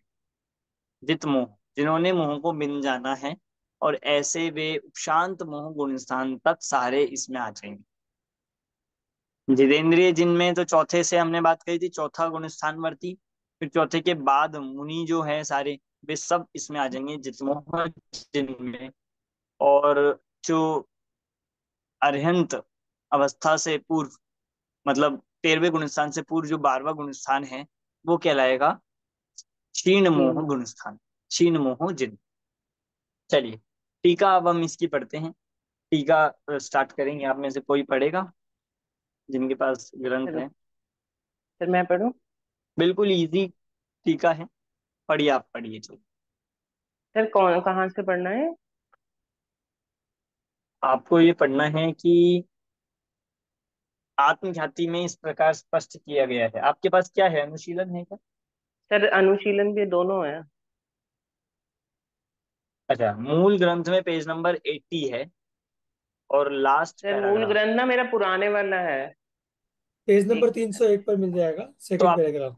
जित मोह, जिन्होंने मोह को भिन्न जाना है, और ऐसे वे उपशांत मोह गुण स्थान तक सारे इसमें आ जाएंगे। जितेंद्रिय जिनमें तो चौथे से हमने बात कही थी, चौथा गुण स्थान वर्ती, फिर चौथे के बाद मुनि जो है सारे, वे सब इसमें आ जाएंगे जितमोह जिनमें। और जो अरहंत अवस्था से पूर्व, मतलब 13वें गुण स्थान से पूर्व जो 12वां गुण स्थान है, वो कहलाएगा क्षीण मोह गुण स्थान, क्षीण मोह जिन। चलिए, टीका अब हम इसकी पढ़ते हैं। टीका स्टार्ट करेंगे, आप में से कोई पढ़ेगा जिनके पास ग्रंथ चलो है? फिर मैं पढ़ूं। बिल्कुल इजी टीका है, पढ़िए, आप पढ़िए। चलो, सर कौन कहाँ से पढ़ना है? आपको ये पढ़ना है कि आत्मख्याति में इस प्रकार स्पष्ट किया गया है। आपके पास क्या है, अनुशीलन है क्या? सर अनुशीलन भी दोनों है। अच्छा, मूल ग्रंथ में पेज नंबर 80 है, और लास्ट सर मूल पैराग्राफ। ग्रंथ ना मेरा पुराने वाला है। पेज नंबर एक 301 पर मिल जाएगा, तो सेकंड आप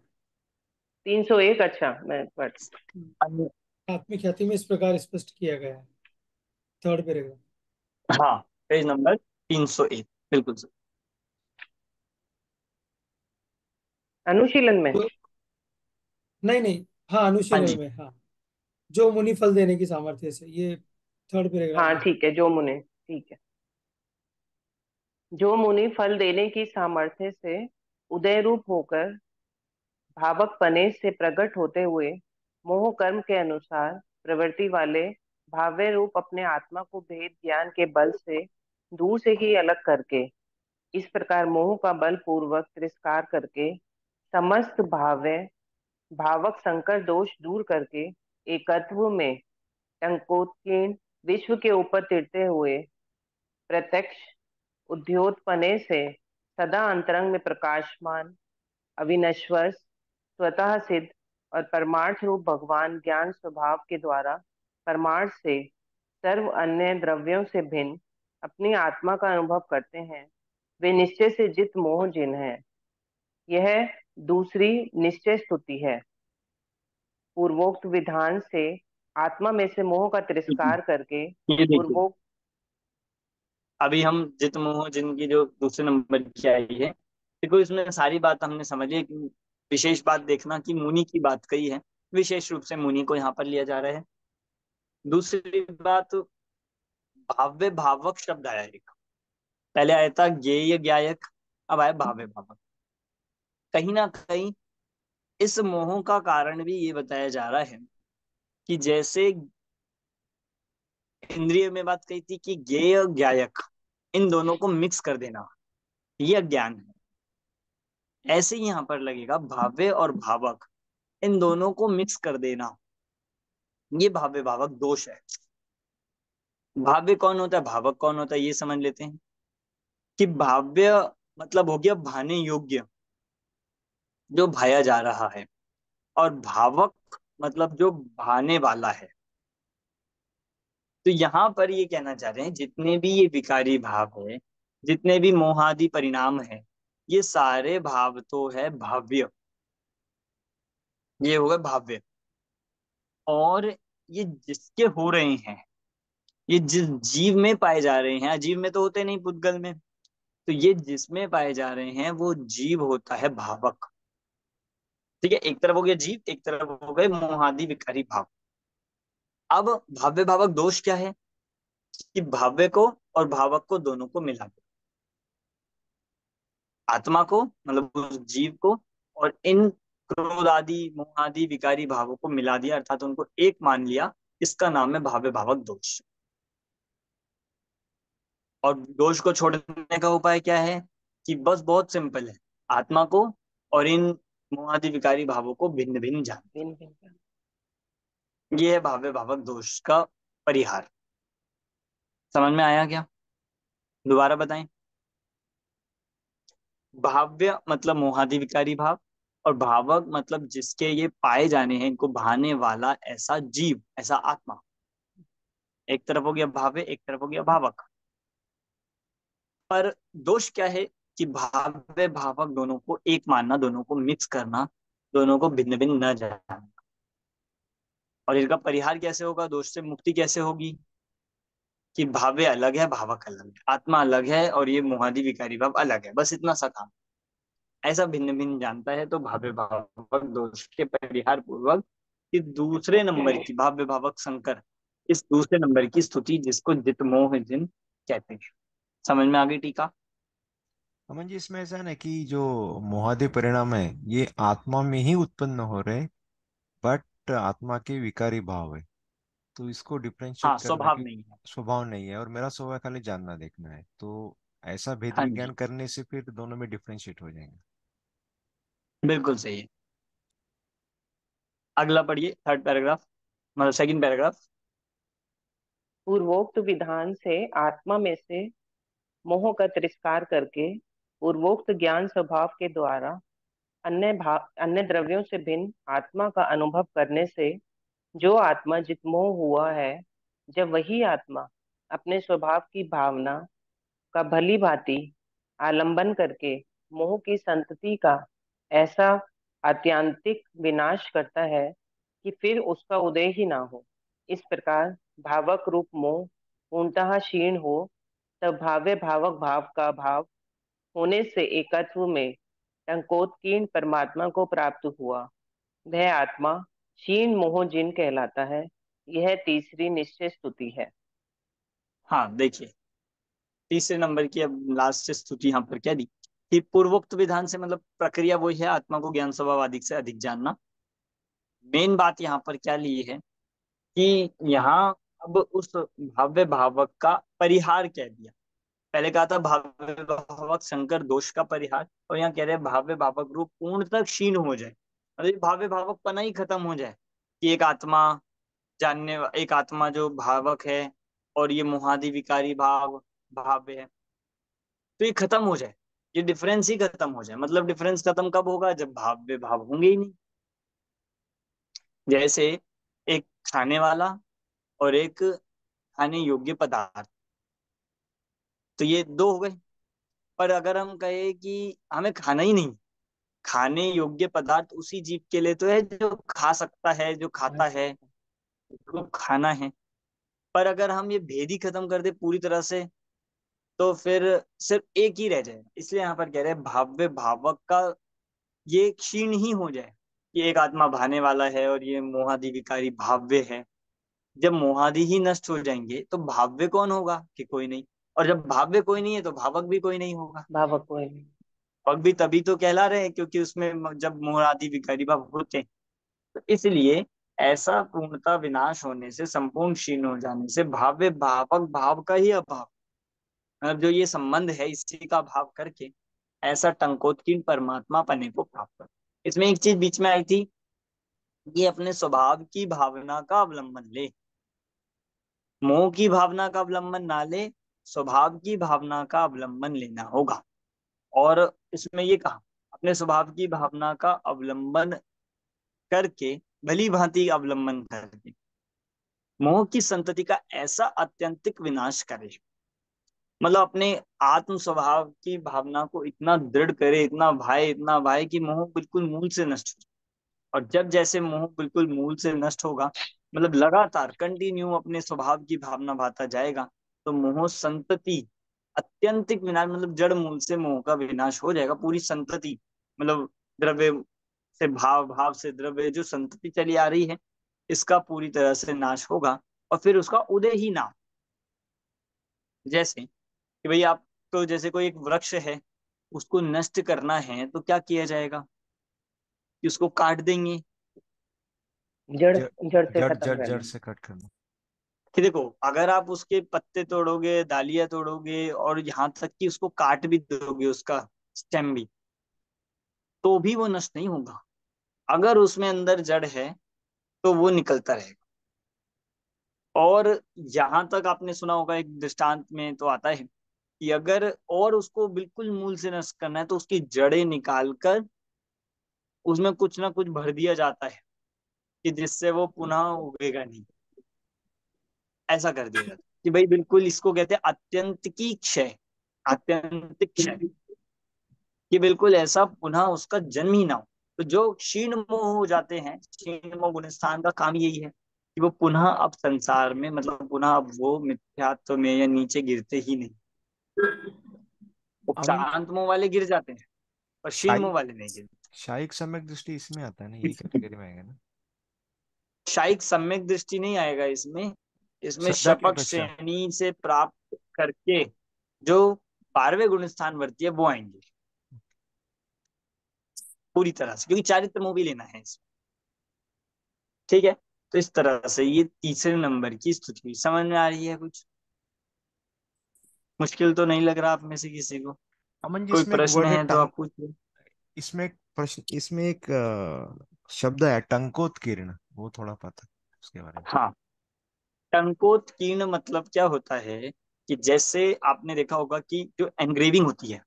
301, अच्छा मैं पढ़। पैराग्राफ। आत्मिक ख्याति में इस प्रकार स्पष्ट किया गया है, थर्ड पैराग्राफ। हाँ, पेज नंबर 301, बिल्कुल सर। अनुशीलन में। तो नहीं नहीं, हाँ हाँ अनुशीलन जी। में, हाँ। जो मुनि फल देने की सामर्थ्य से, ये थर्ड पैराग्राफ हाँ में। ठीक है, जो मुनि, ठीक है। जो मुनि फल देने की सामर्थ्य से उदय रूप होकर भावक पने से प्रकट होते हुए मोह कर्म के अनुसार प्रवृत्ति वाले भाव्य रूप अपने आत्मा को भेद ज्ञान के बल से दूर से ही अलग करके, इस प्रकार मोह का बल पूर्वक तिरस्कार करके समस्त भाव्य भावक संकर दोष दूर करके एकत्व में टंकोत्कीर्ण विश्व के ऊपर तिरते हुए प्रत्यक्ष उद्योतपने से सदा अंतरंग में प्रकाशमान अविनश्वर स्वतः सिद्ध और परमार्थ रूप भगवान ज्ञान स्वभाव के द्वारा परमार्थ से सर्व अन्य द्रव्यों से भिन्न अपनी आत्मा का अनुभव करते हैं, वे निश्चय से जित मोह जिन है। यह दूसरी निश्चय स्तुति है। पूर्वोक्त विधान से आत्मा में से मोह का तिरस्कार करके ये देखिए, पूर्वोक्त। अभी हम जित मोह जिनकी जो दूसरे नंबर की आई है, देखो इसमें सारी बात हमने समझी है। कि विशेष बात देखना कि मुनि की बात कही है, विशेष रूप से मुनि को यहाँ पर लिया जा रहा है। दूसरी बात, भाव्य भावक शब्द आया एक, पहले आया था ज्ञेय ज्ञायक, अब आया भाव्य भावक। कहीं ना कहीं इस मोह का कारण भी ये बताया जा रहा है कि जैसे इंद्रिय में बात कही थी कि ज्ञेय ज्ञायक, इन दोनों को मिक्स कर देना, ये अज्ञान है। ऐसे ही यहाँ पर लगेगा भाव्य और भावक, इन दोनों को मिक्स कर देना, ये भाव्य भावक दोष है। भाव्य कौन होता है, भावक कौन होता है, ये समझ लेते हैं। कि भाव्य मतलब हो गया भाने योग्य, जो भाया जा रहा है, और भावक मतलब जो भाने वाला है। तो यहाँ पर ये कहना चाह रहे हैं जितने भी ये विकारी भाव है, जितने भी मोहादि परिणाम है, ये सारे भाव तो है भाव्य, ये हुए भाव्य। और ये जिसके हो रहे हैं, ये जिस जीव में पाए जा रहे हैं, अजीव में तो होते नहीं पुद्गल में, तो ये जिसमें पाए जा रहे हैं वो जीव होता है भावक। ठीक है, एक तरफ हो गया जीव, एक तरफ हो गए मोहादि विकारी भाव। अब भाव्य भावक दोष क्या है? कि भाव्य को और भावक को दोनों को मिला दो, आत्मा को मतलब उस जीव को, और इन क्रोध आदि मोह आदि विकारी भावों को मिला दिया, अर्थात उनको एक मान लिया। इसका नाम है भाव्य भावक दोष। और दोष को छोड़ने का उपाय क्या है? कि बस बहुत सिंपल है, आत्मा को और इन मोहादि विकारी भावों को भिन्न भिन्न जान। भिन्न भिन्न। ये है भाव्य भावक दोष का परिहार। समझ में आया क्या? दोबारा बताएं। भाव्य मतलब मोहादि विकारी भाव, और भावक मतलब जिसके ये पाए जाने हैं, इनको भाने वाला ऐसा जीव, ऐसा आत्मा। एक तरफ हो गया भाव्य, एक तरफ हो गया भावक। पर दोष क्या है? कि भाव्य भावक दोनों को एक मानना, दोनों को मिक्स करना, दोनों को भिन्न भिन्न न जानना। और इनका परिहार कैसे होगा, दोष से मुक्ति कैसे होगी? कि भाव्य अलग है, भावक अलग है, आत्मा अलग है और ये मोहादि विकारी भाव अलग है, बस इतना सा काम। ऐसा भिन्न भिन्न जानता है तो भाव्य भावक दोष के परिहार पूर्वक कि दूसरे नंबर की भाव्य भावक संकर, इस दूसरे नंबर की स्तुति जिसको जित मोह जिन कहते हैं। समझ में आ गई टीका? अमन जी, इसमें ऐसा है ना कि जो मोहादि परिणाम है ये आत्मा में ही उत्पन्न हो रहे, बट आत्मा के विकारी भाव है, तो इसको डिफरेंशिएट हाँ, करना स्वभाव कि नहीं है। स्वभाव नहीं है और मेरा स्वभाव खाली जानना देखना है, तो ऐसा भेद हाँ विज्ञान जी, करने से फिर दोनों में डिफरेंशिएट हो जाएंगे। बिल्कुल सही है। अगला पढ़िए, थर्ड पैराग्राफ, मतलब सेकंड पैराग्राफ। पूर्वोक्त विधान से आत्मा में से मोह का तिरस्कार करके पूर्वोक्त ज्ञान स्वभाव के द्वारा अन्य द्रव्यों से भिन्न आत्मा का अनुभव करने से जो आत्मा जितमोह हुआ है, जब वही आत्मा अपने स्वभाव की भावना का भली भांति आलंबन करके मोह की संतति का ऐसा आत्यांतिक विनाश करता है कि फिर उसका उदय ही ना हो। इस प्रकार भावक रूप मोह पूर्णतः क्षीण हो, तब भाव्य भावक भाव का भाव होने से एकत्व में टंकोत्कीर्ण परमात्मा को प्राप्त हुआ। वह आत्मा क्षीण मोह जिन कहलाता है। यह तीसरी निश्चय स्तुति है। हाँ देखिए, तीसरे नंबर की अब लास्ट स्तुति यहाँ पर क्या दी कि पूर्वोक्त विधान से मतलब प्रक्रिया वही है, आत्मा को ज्ञान स्वभाव अधिक से अधिक जानना। मेन बात यहाँ पर क्या ली है कि यहाँ अब उस भाव्य भावक का परिहार कह दिया। पहले कहा था भाव्य भावक संकर दोष का परिहार, और यहाँ कह रहे हैं भाव्य भावक रूप पूर्णतः क्षीण हो जाए, मतलब ये भाव्य भावक पना ही खत्म हो जाए। कि एक आत्मा जानने, एक आत्मा जो भावक है और ये मोहादि विकारी भाव भाव्य है, तो ये खत्म हो जाए, ये डिफरेंस ही खत्म हो जाए। मतलब डिफरेंस खत्म कब होगा? जब भाव्य भाव होंगे ही नहीं। जैसे एक खाने वाला और एक खाने योग्य पदार्थ, तो ये दो हो गए। पर अगर हम कहें कि हमें खाना ही नहीं, खाने योग्य पदार्थ उसी जीव के लिए तो है जो खा सकता है, जो खाता है, जो खाना है। पर अगर हम ये भेद ही खत्म कर दे पूरी तरह से, तो फिर सिर्फ एक ही रह जाएगा। इसलिए यहाँ पर कह रहे हैं भाव्य भावक का ये क्षीण ही हो जाए, कि एक आत्मा भाने वाला है और ये मोहादि विकारी भाव्य है। जब मोहादि ही नष्ट हो जाएंगे तो भाव्य कौन होगा? कि कोई नहीं। और जब भाव्य कोई नहीं है तो भावक भी कोई नहीं होगा। भावक कोई नहीं। भावक भी तभी तो कहला रहे हैं क्योंकि उसमें जब मोहादि विकारी भाव होते हैं, तो इसलिए ऐसा पूर्णता विनाश होने से, संपूर्ण क्षीण हो जाने से भाव्य भावक भाव का ही अभाव, मतलब जो ये संबंध है इसी का भाव करके ऐसा टंकोत्कीर्ण परमात्मा पने को प्राप्त कर। इसमें एक चीज बीच में आई थी, ये अपने स्वभाव की भावना का अवलंबन ले, मोह की भावना का अवलंबन ना ले, स्वभाव की भावना का अवलंबन लेना होगा। और इसमें ये कहा, अपने स्वभाव की भावना का अवलंबन करके, भली भांति अवलंबन करके मोह की संतति का ऐसा अत्यंतिक विनाश करे, मतलब अपने आत्म स्वभाव की भावना को इतना दृढ़ करे, इतना भाए कि मोह बिल्कुल मूल से नष्ट हो। और जब जैसे मोह बिल्कुल मूल से नष्ट होगा, मतलब लगातार कंटिन्यू अपने स्वभाव की भावना भाता जाएगा, तो मोह संतति अत्यंतिक विनाश, मतलब जड़ मूल से मोह का विनाश हो जाएगा। पूरी संतति, मतलब द्रव्य से भाव, भाव से द्रव्य, जो संतति चली आ रही है, इसका पूरी तरह से नाश होगा। और फिर उसका उदय ही ना, जैसे कि भाई आप, तो जैसे कोई एक वृक्ष है, उसको नष्ट करना है तो क्या किया जाएगा? कि उसको काट देंगे। जड़ जड़ जड़ से जड़ खत्म जड़ कर जड़ देंगे। से कट करना। कि देखो, अगर आप उसके पत्ते तोड़ोगे, डालियां तोड़ोगे, और यहाँ तक कि उसको काट भी दोगे, उसका स्टेम भी, तो भी वो नष्ट नहीं होगा। अगर उसमें अंदर जड़ है तो वो निकलता रहेगा। और यहाँ तक आपने सुना होगा, एक दृष्टांत में तो आता है कि अगर और उसको बिल्कुल मूल से नष्ट करना है तो उसकी जड़ें निकाल कर उसमें कुछ ना कुछ भर दिया जाता है, कि जिससे वो पुनः उगेगा नहीं। ऐसा कर दिया जाता है कि भाई बिल्कुल, इसको कहते हैं अत्यंत की क्षय, आत्यंतिक क्षय, कि बिल्कुल ऐसा पुनः उसका जन्म ही ना हो। तो जो क्षीण मोह हो जाते हैं, क्षीण मोह गुणस्थान का काम यही है कि वो पुनः अब संसार में, मतलब पुनः अब वो मिथ्यात्व में या नीचे गिरते ही नहीं। वो अमन जी, शांत मोह वाले गिर जाते हैं, पर क्षीण मोह शाही वाले नहीं गिरते। शाही सम्यक दृष्टि इसमें आता है ना, ये कैटेगरी में आएगा ना? शायद सम्यक दृष्टि नहीं आएगा इसमें। इसमें श्रद्धा की शपक अपेक्षा। श्रेणी से प्राप्त करके जो 12वें गुण स्थान वर्ती है वो आएंगे पूरी तरह से, क्योंकि चारित्र मोह भी लेना है इसमें। ठीक है। तो इस तरह से ये तीसरे नंबर की स्तुति हुई। समझ में आ रही है कुछ? मुश्किल तो नहीं लग रहा आप में से किसी को? अमन जी, कोई इसमें एक प्रश्न वर्ड है है तो टंग। आप पूछिए। इसमें एक प्रश्न, इसमें एक शब्द है टंकोत्कीर्ण, वो थोड़ा पता है उसके बारे में? हाँ, टंकोत्कीर्ण मतलब क्या होता है कि जैसे आपने देखा होगा कि जो एनग्रेविंग होती है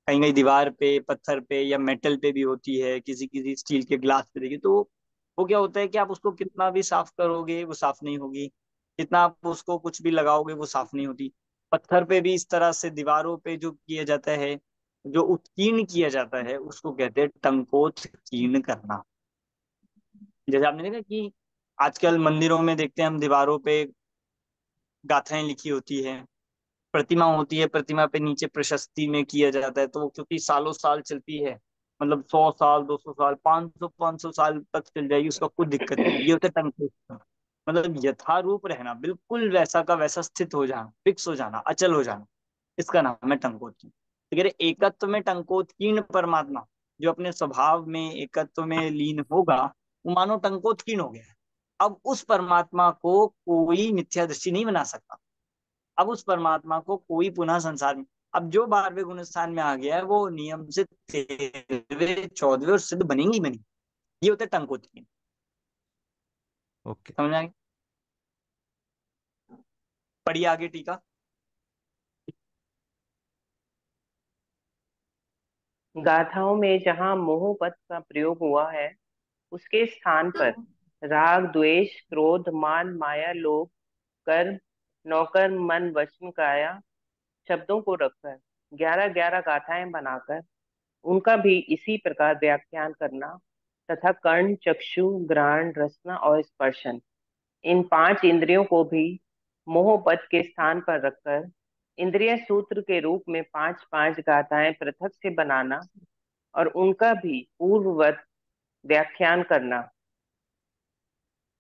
कहीं कहीं दीवार पे, पत्थर पे, या मेटल पे भी होती है, किसी किसी स्टील के ग्लास पे देखिए, तो वो क्या होता है कि आप उसको कितना भी साफ करोगे वो साफ नहीं होगी, कितना आप उसको कुछ भी लगाओगे वो साफ नहीं होती। पत्थर पे भी इस तरह से, दीवारों पे जो किया जाता है, जो उत्कीर्ण किया जाता है, उसको कहते हैं टंकोत्कीर्ण करना। जैसे आपने देखा कि आजकल मंदिरों में देखते हैं हम, दीवारों पे गाथाएं लिखी होती है, प्रतिमा होती है, प्रतिमा पे नीचे प्रशस्ति में किया जाता है, तो वो क्योंकि सालों साल चलती है, मतलब 100 साल, 200 साल, 500 साल तक चल जाएगी, उसका कोई दिक्कत नहीं। ये होता है टंकरूप, मतलब यथारूप रहना, बिल्कुल वैसा का वैसा स्थित हो जाना, फिक्स हो जाना, अचल हो जाना, इसका नाम है टंकोत्कीर्ण। तो कह रहे एकत्व में टंकोत्कीर्ण परमात्मा जो अपने स्वभाव में एकत्व में लीन होगा, वो मानो टंकोत्कीर्ण हो गया है। अब उस परमात्मा को कोई मिथ्या दृष्टि नहीं बना सकता। अब उस परमात्मा को कोई पुनः संसार में, अब जो 12वें गुण स्थान में आ गया है वो नियम से 13वें, 14वें और सिद्ध बनेंगे ही बनेंगे। ये होता है टंकोत्कीर्ण। ओके। समझ में आ गया? पढ़िए आगे टीका। गाथाओं में जहाँ मोह पद का प्रयोग हुआ है, उसके स्थान पर राग, द्वेष, क्रोध, मान, माया, लोभ, कर्म, नौकर्म, मन, वचन, काया शब्दों को रखकर 11-11 गाथाएं बनाकर उनका भी इसी प्रकार व्याख्यान करना तथा कर्ण, चक्षु, घ्राण, रसना और स्पर्शन, इन 5 इंद्रियों को भी मोह पद के स्थान पर रखकर इंद्रिय सूत्र के रूप में 5-5 गाथाएं पृथक से बनाना और उनका भी पूर्ववत व्याख्यान करना।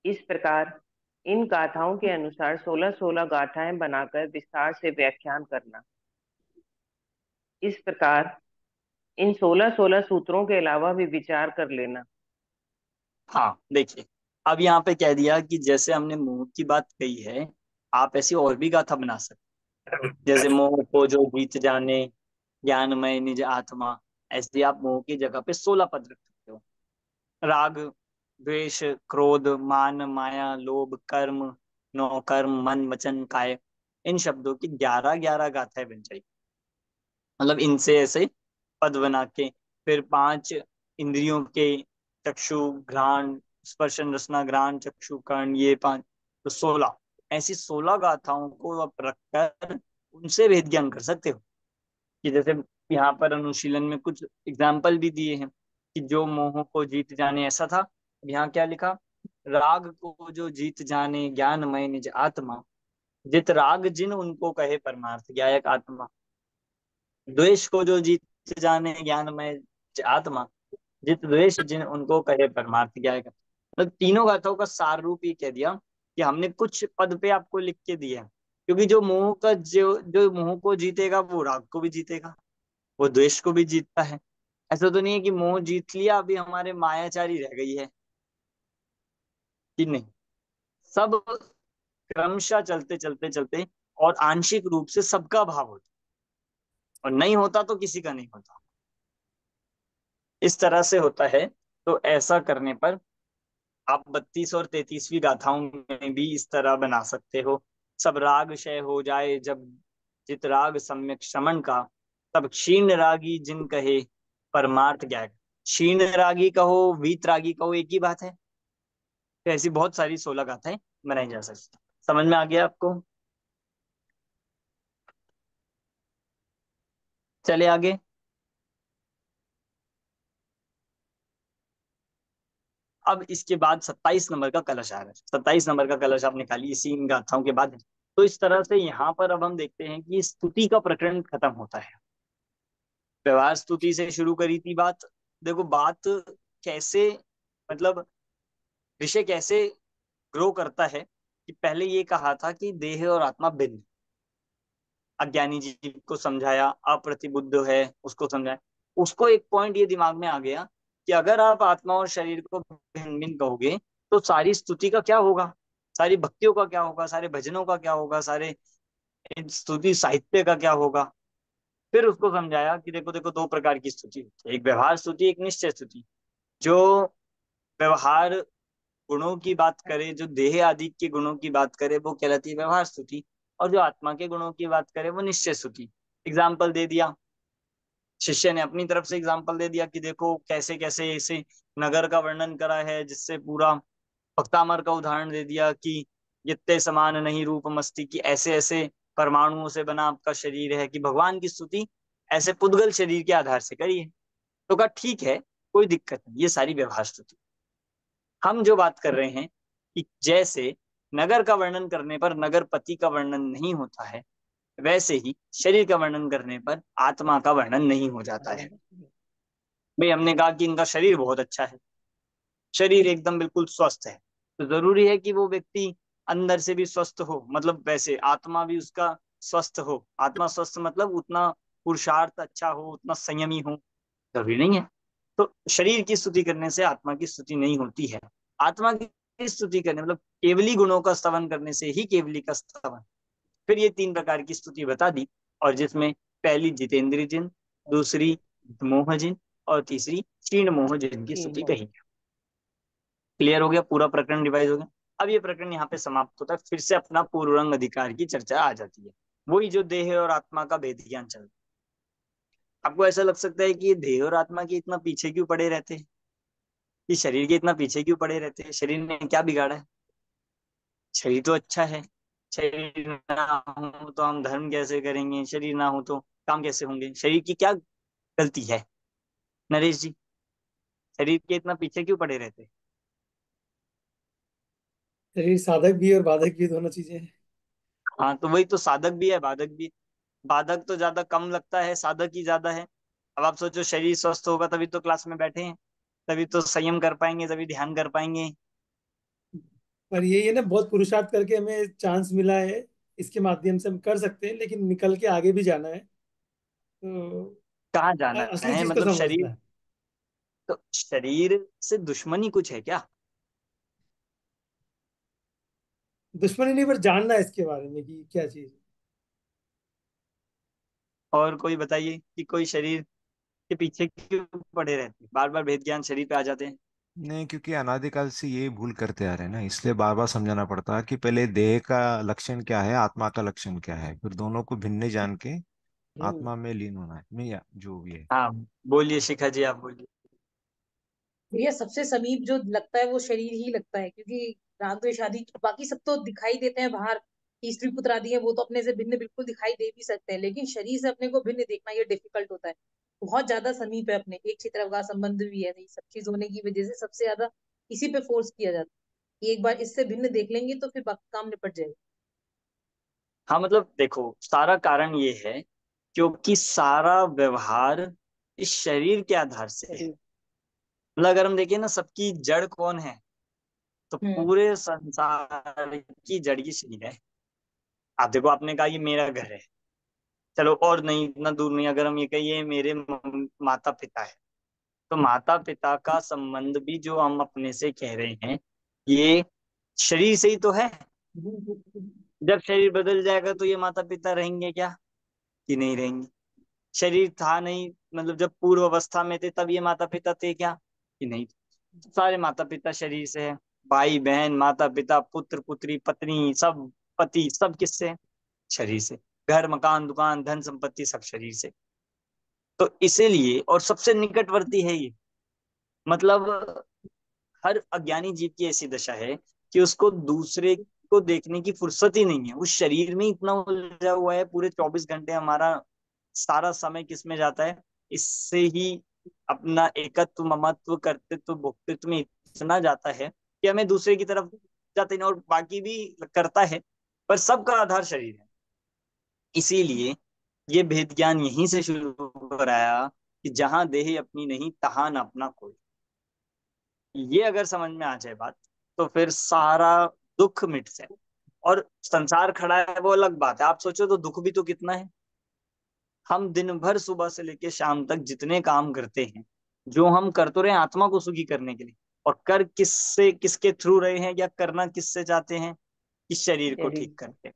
इस प्रकार इन गाथाओं के अनुसार 16-16 गाथाएं बनाकर विस्तार से व्याख्यान करना। इस प्रकार इन 16-16 सूत्रों के अलावा भी विचार कर लेना। हाँ देखिए, अब यहाँ पे कह दिया कि जैसे हमने मोह की बात कही है, आप ऐसी और भी गाथा बना सकते हैं। जैसे मोह को जो जीत जाने, ज्ञानमय निज आत्मा, ऐसे आप मोह की जगह पे 16 पद रख सकते हो। राग, द्वेष, क्रोध, मान, माया, लोभ, कर्म, नौ कर्म, मन, वचन, काय, इन शब्दों की 11-11 गाथाएं बन जाएगी। मतलब इनसे ऐसे पद बना के, फिर 5 इंद्रियों के, चक्षु, घ्राण, स्पर्शन, रसना, घ्राण, चक्षु, कर्ण, ये 5, तो 16, ऐसी 16 गाथाओं को आप रखकर उनसे भेद ज्ञान कर सकते हो। कि जैसे यहाँ पर अनुशीलन में कुछ एग्जाम्पल भी दिए हैं कि जो मोह को जीत जाने, ऐसा था। यहाँ क्या लिखा? राग को जो जीत जाने, ज्ञानमय निज आत्मा, जित राग जिन उनको कहे परमार्थ ज्ञायक आत्मा। द्वेष को जो जीत जाने, ज्ञानमय निज आत्मा, जित द्वेष जिन उनको कहे परमार्थ ज्ञायक। मतलब तीनों गाथाओं का सार रूप ये कह दिया कि हमने कुछ पद पे आपको लिख के दिया है, क्योंकि जो मोह का, जो जो मोह को जीतेगा वो राग को भी जीतेगा, वो द्वेष को भी जीतता है। ऐसा तो नहीं है कि मोह जीत लिया अभी हमारे मायाचारी रह गई है, कि नहीं। सब क्रमशः चलते चलते चलते और आंशिक रूप से सबका भाव होता, और नहीं होता तो किसी का नहीं होता, इस तरह से होता है। तो ऐसा करने पर आप 32 और 33वीं गाथाओं में भी इस तरह बना सकते हो। सब राग क्षय हो जाए जब चित राग सम्यक शमन का, तब क्षीण रागी जिन कहे परमार्थ ज्ञान। क्षीण रागी कहो वीत रागी कहो एक ही बात है। तो ऐसी बहुत सारी 16 गाथाएं बनाई जा सकती। समझ में आ गया आपको? चले आगे। अब इसके बाद 27 नंबर का कलश आ रहा है। 27 नंबर का कलश आप निकालिए इसी इन गाथाओं के बाद। तो इस तरह से यहाँ पर अब हम देखते हैं कि स्तुति का प्रकरण खत्म होता है। व्यवहार स्तुति से शुरू करी थी बात। देखो बात कैसे, मतलब विषय कैसे ग्रो करता है कि पहले ये कहा था कि देह और आत्मा भिन्न। अज्ञानी जीव को समझाया, अप्रतिबुद्ध है उसको समझाया। उसको एक पॉइंट ये दिमाग में आ गया कि अगर आप आत्मा और शरीर को भिन्न भिन्न कहोगे तो सारी स्तुति का क्या होगा, सारी भक्तियों का क्या होगा, सारे भजनों का क्या होगा, सारे स्तुति साहित्य का क्या होगा। फिर उसको समझाया कि देखो देखो, दो प्रकार की स्तुति होती है, एक व्यवहार स्तुति, एक निश्चय स्तुति। जो व्यवहार गुणों की बात करे, जो देह आदि के गुणों की बात करे, वो कहलाती है व्यवहार स्तुति। और जो आत्मा के गुणों की बात करे वो निश्चय स्तुति। एग्जाम्पल दे दिया, शिष्य ने अपनी तरफ से एग्जाम्पल दे दिया कि देखो कैसे कैसे ऐसे नगर का वर्णन करा है, जिससे पूरा भक्तामर का उदाहरण दे दिया कि जितने समान नहीं रूप मस्ती की, ऐसे ऐसे परमाणुओं से बना आपका शरीर है, कि भगवान की स्तुति ऐसे पुद्गल शरीर के आधार से करिए। तो कहा ठीक है, कोई दिक्कत नहीं, ये सारी व्यवहार स्तुति। हम जो बात कर रहे हैं कि जैसे नगर का वर्णन करने पर नगर पति का वर्णन नहीं होता है, वैसे ही शरीर का वर्णन करने पर आत्मा का वर्णन नहीं हो जाता है। भाई हमने कहा कि इनका शरीर बहुत अच्छा है, शरीर एकदम बिल्कुल स्वस्थ है, तो जरूरी है कि वो व्यक्ति अंदर से भी स्वस्थ हो, मतलब वैसे आत्मा भी उसका स्वस्थ हो। आत्मा स्वस्थ मतलब उतना पुरुषार्थ अच्छा हो, उतना संयमी हो, जरूरी नहीं है। तो शरीर की स्तुति करने से आत्मा की स्तुति नहीं होती है। आत्मा की स्तुति करने मतलब केवली गुणों का स्तवन करने से ही केवली का स्तवन। फिर ये तीन प्रकार की स्तुति बता दी, और जिसमें पहली जितेंद्रिय जिन, दूसरी मोह जिन, और तीसरी क्षीण मोह जिन की तीन स्तुति मोह। कही। क्लियर हो गया? पूरा प्रकरण रिवाइज हो गया। अब ये प्रकरण यहाँ पे समाप्त होता है, फिर से अपना पूर्वरंग अधिकार की चर्चा आ जाती है। वही जो देह और आत्मा का भेद ज्ञान चल। आपको ऐसा लग सकता है कि ये देह और आत्मा के इतना पीछे क्यों पड़े रहते हैं, कि शरीर के इतना पीछे क्यों पड़े रहते हैं, शरीर ने क्या बिगाड़ा है, शरीर तो अच्छा है। शरीर ना हो तो हम धर्म कैसे करेंगे, शरीर ना हो तो काम कैसे होंगे, शरीर की क्या गलती है? नरेश जी, शरीर के इतना पीछे क्यों पड़े रहते हैं? शरीर साधक भी है और बाधक भी, दोनों चीजें हैं। हाँ तो वही तो, साधक भी है बाधक भी। बाधक तो ज्यादा कम लगता है, साधक ही ज्यादा है। अब आप सोचो, शरीर स्वस्थ होगा तभी तो क्लास में बैठे हैं, तभी तो संयम कर पाएंगे, तभी ध्यान कर पाएंगे। पर ये ना, बहुत पुरुषार्थ करके हमें चांस मिला है, इसके माध्यम से हम कर सकते हैं, लेकिन निकल के आगे भी जाना है। तो कहाँ जाना असली है चीज को मतलब समझना शरीर? है। तो शरीर से दुश्मनी कुछ है क्या? दुश्मनी नहीं, पर जानना है इसके बारे में कि क्या चीज है। और कोई बताइए कि कोई शरीर के पीछे क्यों पड़े रहते हैं, बार बार भेद ज्ञान शरीर पे आ जाते हैं? नहीं, क्योंकि अनादिकाल से ये भूल करते आ रहे हैं ना, इसलिए बार बार समझाना पड़ता है कि पहले देह का लक्षण क्या है, आत्मा का लक्षण क्या है, फिर दोनों को भिन्न जान के हम्म। आत्मा में लीन होना है, नहीं या जो भी है। हाँ बोलिए शिखा जी, आप बोलिए। भैया सबसे समीप जो लगता है वो शरीर ही लगता है, क्योंकि राग द्वेष आदि बाकी सब तो दिखाई देते हैं बाहर, कि स्त्री पुत्र आदि है वो तो अपने से भिन्न बिल्कुल दिखाई दे भी सकते हैं, लेकिन शरीर से अपने को भिन्न देखना ये डिफिकल्ट होता है। बहुत ज्यादा समीप है, अपने एक क्षेत्र का संबंध भी है, ये सब चीज होने की वजह से सबसे ज्यादा इसी पे फोर्स किया जाता है कि एक बार इससे भिन्न देख लेंगे तो फिर बाकी काम निपट जाएगा। हाँ मतलब देखो, सारा कारण ये है क्योंकि सारा व्यवहार इस शरीर के आधार से है। शरीर। मतलब अगर हम देखें ना, सबकी जड़ कौन है, तो हम्म। पूरे संसार की जड़ की शरीर है। आप देखो, आपने कहा ये मेरा घर है, चलो और नहीं, इतना दूर नहीं, अगर हम ये कहिए मेरे माता पिता है, तो माता पिता का संबंध भी जो हम अपने से कह रहे हैं, ये शरीर से ही तो है। जब शरीर बदल जाएगा तो ये माता पिता रहेंगे क्या, कि नहीं रहेंगे? शरीर था नहीं, मतलब जब पूर्व अवस्था में थे तब ये माता पिता थे क्या, कि नहीं? सारे माता पिता शरीर से है। भाई बहन, माता पिता, पुत्र पुत्री, पत्नी, सब पति, सब किससे है? शरीर से। घर मकान दुकान धन संपत्ति सब शरीर से। तो इसीलिए, और सबसे निकटवर्ती है ये, मतलब हर अज्ञानी जीव की ऐसी दशा है कि उसको दूसरे को देखने की फुर्सत ही नहीं है। उस शरीर में इतना उलझा हुआ है, पूरे 24 घंटे हमारा सारा समय किसमें जाता है, इससे ही अपना एकत्व ममत्व कर्तृत्व भोक्तृत्व में इतना जाता है कि हमें दूसरे की तरफ जाते नहीं, और बाकी भी करता है, पर सबका आधार शरीर है। इसीलिए ये भेद ज्ञान यहीं से शुरू कराया कि जहां देह अपनी नहीं तहां न अपना कोई। ये अगर समझ में आ जाए बात, तो फिर सारा दुख मिट जाए। और संसार खड़ा है वो अलग बात है, आप सोचो तो दुख भी तो कितना है। हम दिन भर सुबह से लेकर शाम तक जितने काम करते हैं, जो हम कर तो रहे हैं आत्मा को सुखी करने के लिए, और कर किससे किसके थ्रू रहे हैं, या करना किससे चाहते हैं, इस शरीर को शरीर। ठीक करके।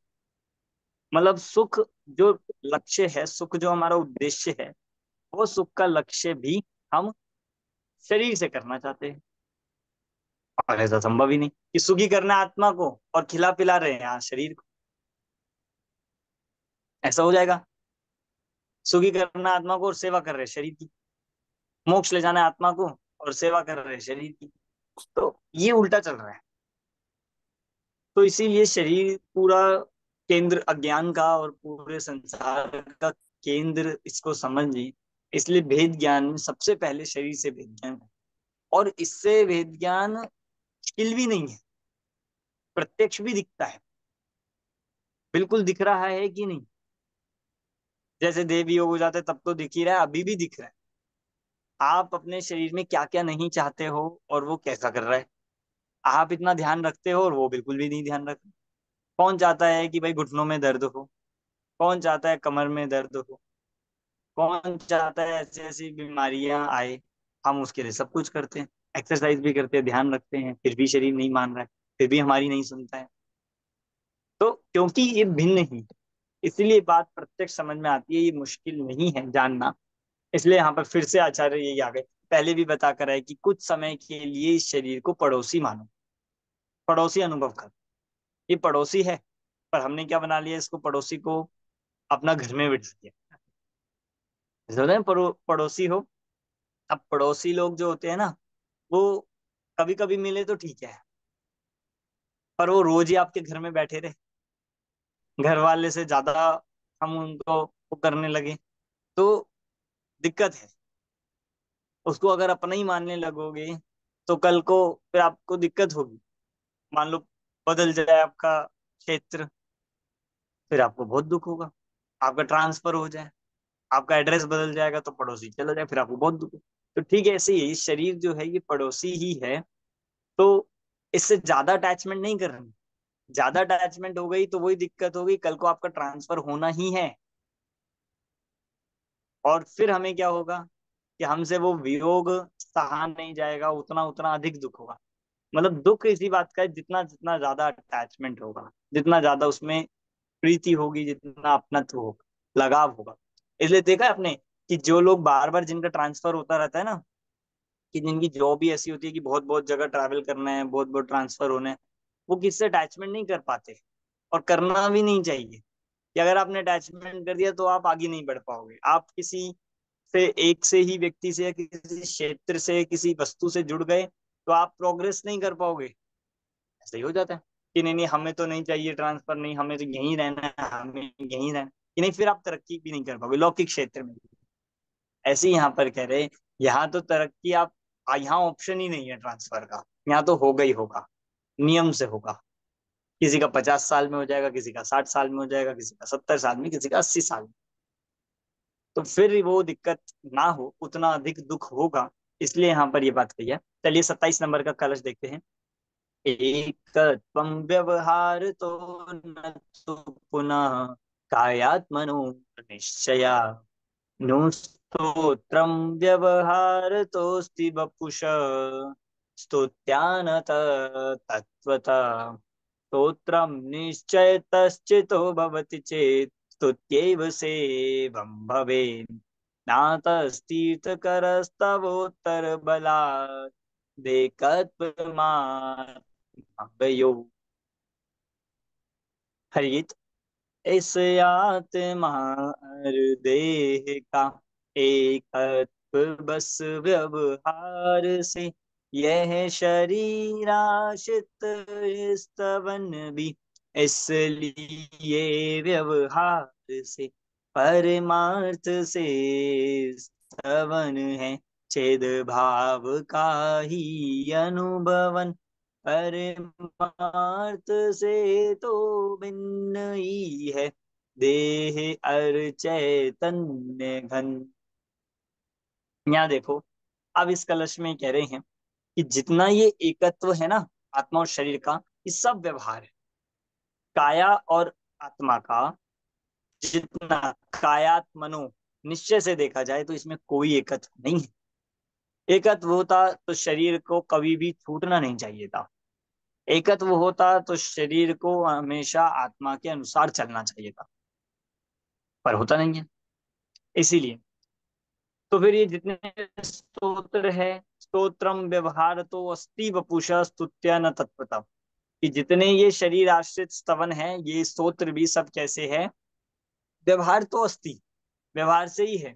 मतलब सुख जो लक्ष्य है, सुख जो हमारा उद्देश्य है, वो सुख का लक्ष्य भी हम शरीर से करना चाहते हैं। और ऐसा संभव ही नहीं कि सुखी करना है आत्मा को और खिला पिला रहे हैं यहाँ शरीर को। ऐसा हो जाएगा? सुखी करना आत्मा को और सेवा कर रहे हैं शरीर की। मोक्ष ले जाना है आत्मा को और सेवा कर रहे हैं शरीर की। तो ये उल्टा चल रहा है। तो इसीलिए शरीर पूरा केंद्र अज्ञान का और पूरे संसार का केंद्र, इसको समझिए। इसलिए भेद ज्ञान में सबसे पहले शरीर से भेद ज्ञान है। और इससे भेद ज्ञान मुश्किल भी नहीं है, प्रत्यक्ष भी दिखता है। बिल्कुल दिख रहा है कि नहीं? जैसे देव योग हो जाते तब तो दिख ही रहा है, अभी भी दिख रहा है। आप अपने शरीर में क्या क्या नहीं चाहते हो और वो कैसा कर रहा है। आप इतना ध्यान रखते हो और वो बिल्कुल भी नहीं ध्यान रखते। कौन चाहता है कि भाई घुटनों में दर्द हो? कौन चाहता है कमर में दर्द हो? कौन चाहता है ऐसी ऐसी बीमारियां आए? हम उसके लिए सब कुछ करते हैं, एक्सरसाइज भी करते हैं, ध्यान रखते हैं, फिर भी शरीर नहीं मान रहा है, फिर भी हमारी नहीं सुनता है। तो क्योंकि ये भिन्न ही है, इसलिए बात प्रत्यक्ष समझ में आती है। ये मुश्किल नहीं है जानना। इसलिए यहाँ पर फिर से आचार्य यही आ गए, पहले भी बता कर है कि कुछ समय के लिए इस शरीर को पड़ोसी मानो, पड़ोसी अनुभव कर। ये पड़ोसी है, पर हमने क्या बना लिया, इसको पड़ोसी को अपना घर में बिठा दिया। जैसे होता है ना, पड़ोसी हो। अब पड़ोसी लोग जो होते हैं ना, वो कभी कभी मिले तो ठीक है, पर वो रोज ही आपके घर में बैठे रहे, घर वाले से ज्यादा हम उनको वो करने लगे, तो दिक्कत है। उसको अगर अपना ही मानने लगोगे तो कल को फिर आपको दिक्कत होगी। मान लो बदल जाए आपका क्षेत्र, फिर आपको बहुत दुख होगा। आपका ट्रांसफर हो जाए, आपका एड्रेस बदल जाएगा तो पड़ोसी चला जाए, फिर आपको बहुत दुख होगा। तो ठीक है, ऐसे ही शरीर जो है ये पड़ोसी ही है। तो इससे ज्यादा अटैचमेंट नहीं करनी। ज्यादा अटैचमेंट हो गई तो वही दिक्कत होगी, कल को आपका ट्रांसफर होना ही है। और फिर हमें क्या होगा कि हमसे वो वियोग सहा नहीं जाएगा, उतना उतना अधिक दुख होगा। मतलब दुख इसी बात का है, जितना जितना ज्यादा अटैचमेंट होगा, जितना ज्यादा उसमें प्रीति होगी, जितना अपनत्व होगा, लगाव होगा। इसलिए देखा है आपने कि जो लोग बार बार जिनका ट्रांसफर होता रहता है ना, कि जिनकी जॉब ही ऐसी होती है कि बहुत बहुत जगह ट्रैवल करना है, बहुत बहुत ट्रांसफर होना है, वो किससे अटैचमेंट नहीं कर पाते। और करना भी नहीं चाहिए, कि अगर आपने अटैचमेंट कर दिया तो आप आगे नहीं बढ़ पाओगे। आप किसी से, एक से ही व्यक्ति से या किसी क्षेत्र से, किसी वस्तु से जुड़ गए तो आप प्रोग्रेस नहीं कर पाओगे। ऐसा ही हो जाता है कि नहीं नहीं हमें तो नहीं चाहिए ट्रांसफर, नहीं हमें तो यहीं रहना है, हमें यहीं रहना है, कि नहीं, फिर आप तरक्की भी नहीं कर पाओगे लौकिक क्षेत्र में। ऐसे ही यहाँ पर कह रहे, यहाँ तो तरक्की आप, यहाँ ऑप्शन ही नहीं है ट्रांसफर का, यहाँ तो होगा ही होगा, नियम से होगा। किसी का 50 साल में हो जाएगा, किसी का 60 साल में हो जाएगा, किसी का 70 साल में, किसी का 80 साल में। तो फिर वो दिक्कत ना हो, उतना अधिक दुख होगा। इसलिए यहाँ पर ये बात कही है। चलिए 27 नंबर का कलश देखते हैं। एक त्वं व्यवहार तो न तो पुनः कायात्मनो निश्चया नु स्तोत्रम व्यवहार तोस्ति वपुष स्तुत्यान तत्वता स्तोत्रम निश्चयतश्चितो भवति चेत् स्तुत्यैव सेवं भवेत् नातस्तीर्थकरस्तवोत्तरबलात् देकत्वमात्मयो। हरित इस आत्मा हृदय का एकत्व बस व्यवहार से, यह शरीराश्रित स्तवन भी इसलिए व्यवहार से, परमार्थ से स्तवन है, छेद भाव का ही अनुभवन, परमार्थ से तो भिन्न ही है देह अर चैतन्य घन। यहाँ देखो, अब इस कलश में कह रहे हैं कि जितना ये एकत्व है ना आत्मा और शरीर का, ये सब व्यवहार है काया और आत्मा का। जितना कायात मनो निश्चय से देखा जाए तो इसमें कोई एकत्व नहीं है। एकत्व होता तो शरीर को कभी भी छूटना नहीं चाहिए था। एकत्व होता तो शरीर को हमेशा आत्मा के अनुसार चलना चाहिए था, पर होता नहीं है। इसीलिए तो फिर ये जितने स्तोत्र है, स्तोत्रम व्यवहार तो अस्ति वपुषा स्तुत्या न तत्पता, कि जितने ये शरीर आश्रित स्तवन है, ये स्तोत्र भी सब कैसे है, व्यवहार तो अस्ति, व्यवहार से ही है।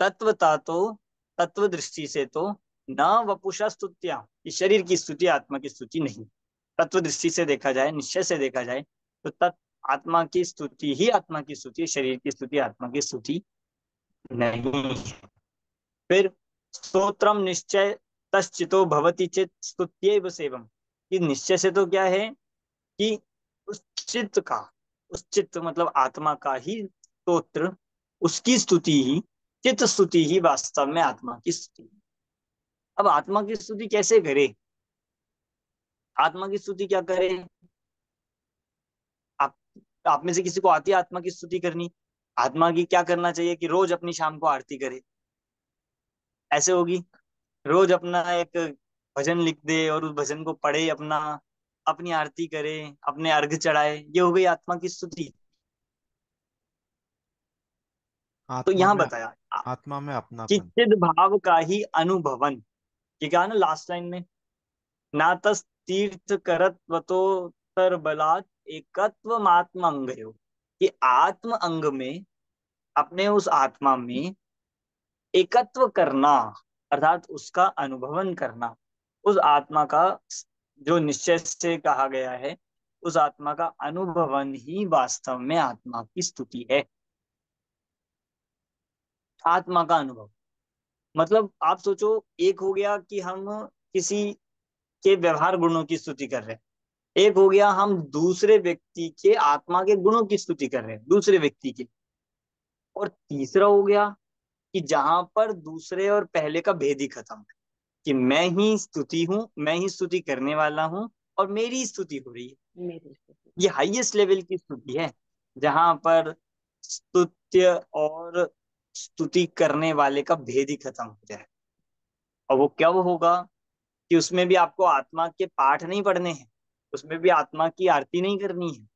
तत्वता तो तत्व दृष्टि से तो न वपुषा स्तुत्या, ये शरीर की स्तुति आत्मा की स्तुति नहीं। तत्व दृष्टि से देखा जाए, निश्चय से देखा जाए तो तत् आत्मा की स्तुति ही आत्मा की स्तुति, शरीर की स्तुति आत्मा की स्तुति नहीं। फिर स्तोत्रम निश्चय तश्चितो भवति चेत स्तुत्यैव सेवम, कि निश्चय से तो क्या है कि उस चित्त का, उस चित्त मतलब आत्मा का ही स्तोत्र, उसकी स्तुति ही, चित्त स्तुति ही वास्तव में आत्मा की स्तुति। अब आत्मा की स्तुति कैसे करे, आत्मा की स्तुति क्या करे? आप आप में से किसी को आती है आत्मा की स्तुति करनी? आत्मा की क्या करना चाहिए कि रोज अपनी शाम को आरती करे, ऐसे होगी? रोज अपना एक भजन लिख दे और उस भजन को पढ़े, अपना अपनी आरती करे, अपने अर्घ चढ़ाए, ये हो गई आत्मा की स्तुति। तो आत्मा यहाँ में बताया आत्मा में कि अपनापन। चिद भाव का ही अनुभवन, ये क्या है ना लास्ट लाइन में, ना तस तीर्थ करत्वतो तर बलात् एकत्व आत्म अंग, कि आत्म अंग में, अपने उस आत्मा में एकत्व करना, अर्थात उसका अनुभवन करना, उस आत्मा का जो निश्चय से कहा गया है, उस आत्मा का अनुभवन ही वास्तव में आत्मा की स्तुति है। आत्मा का अनुभव मतलब आप सोचो, एक हो गया कि हम किसी के व्यवहार गुणों की स्तुति कर रहे हैं, एक हो गया हम दूसरे व्यक्ति के आत्मा के गुणों की स्तुति कर रहे हैं दूसरे व्यक्ति के, और तीसरा हो गया कि जहां पर दूसरे और पहले का भेद ही खत्म है, कि मैं ही स्तुति हूं, मैं ही स्तुति करने वाला हूं और मेरी स्तुति हो रही है। मेरी स्तुति। ये हाईएस्ट लेवल की स्तुति है, जहां पर स्तुत्य और स्तुति करने वाले का भेद ही खत्म हो जाए। और वो क्या वो होगा कि उसमें भी आपको आत्मा के पाठ नहीं पढ़ने हैं, उसमें भी आत्मा की आरती नहीं करनी है,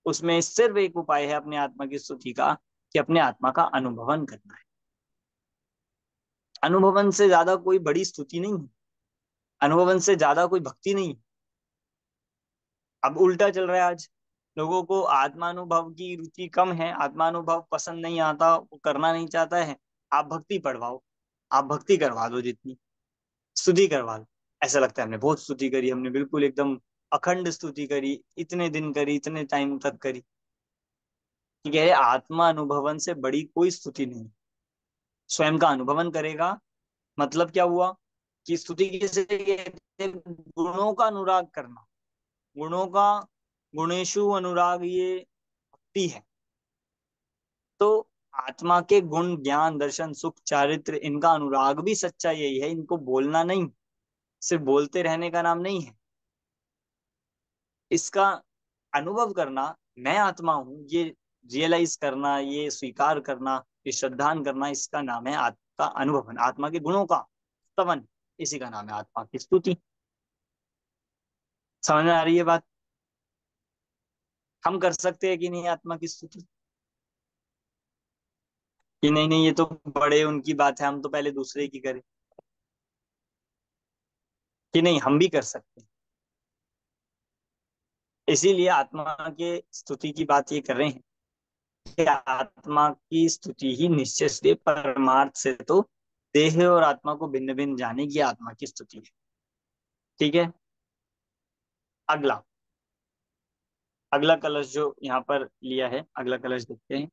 उसमें सिर्फ एक उपाय है अपने आत्मा की स्तुति का, कि अपने आत्मा का अनुभवन करना है। अनुभवन से ज्यादा कोई बड़ी स्तुति नहीं है, अनुभवन से ज्यादा कोई भक्ति नहीं है। अब उल्टा चल रहा है आज, लोगों को आत्मानुभव की रुचि कम है, आत्मानुभव पसंद नहीं आता, वो करना नहीं चाहता है। आप भक्ति पढ़वाओ, आप भक्ति करवा दो, जितनी स्तुति करवा लो, ऐसा लगता है हमने बहुत स्तुति करी, हमने बिल्कुल एकदम अखंड स्तुति करी, इतने दिन करी, इतने टाइम तक करी। कि कह रहे आत्मा अनुभवन से बड़ी कोई स्तुति नहीं। स्वयं का अनुभवन करेगा मतलब क्या हुआ कि स्तुति किसे कहते हैं? गुणों का अनुराग करना, गुणों का, गुणेशु अनुराग, ये भक्ति है। तो आत्मा के गुण, ज्ञान, दर्शन, सुख, चारित्र, इनका अनुराग भी सच्चा यही है, इनको बोलना नहीं, सिर्फ बोलते रहने का नाम नहीं है। इसका अनुभव करना, मैं आत्मा हूं, ये रियलाइज करना, ये स्वीकार करना, ये श्रद्धान करना, इसका नाम है आत्मा का अनुभवन, आत्मा के गुणों का स्तवन, इसी का नाम है आत्मा की स्तुति। समझ में आ रही है बात? हम कर सकते हैं कि नहीं आत्मा की स्तुति? कि नहीं नहीं, ये तो बड़े उनकी बात है, हम तो पहले दूसरे की करें? कि नहीं, हम भी कर सकते हैं? इसीलिए आत्मा के स्तुति की बात ये कर रहे हैं कि आत्मा की स्तुति ही निश्चय से परमार्थ से तो देह और आत्मा को भिन्न भिन्न जाने की आत्मा की स्तुति है। ठीक है। अगला, अगला कलश जो यहाँ पर लिया है, अगला कलश देखते हैं।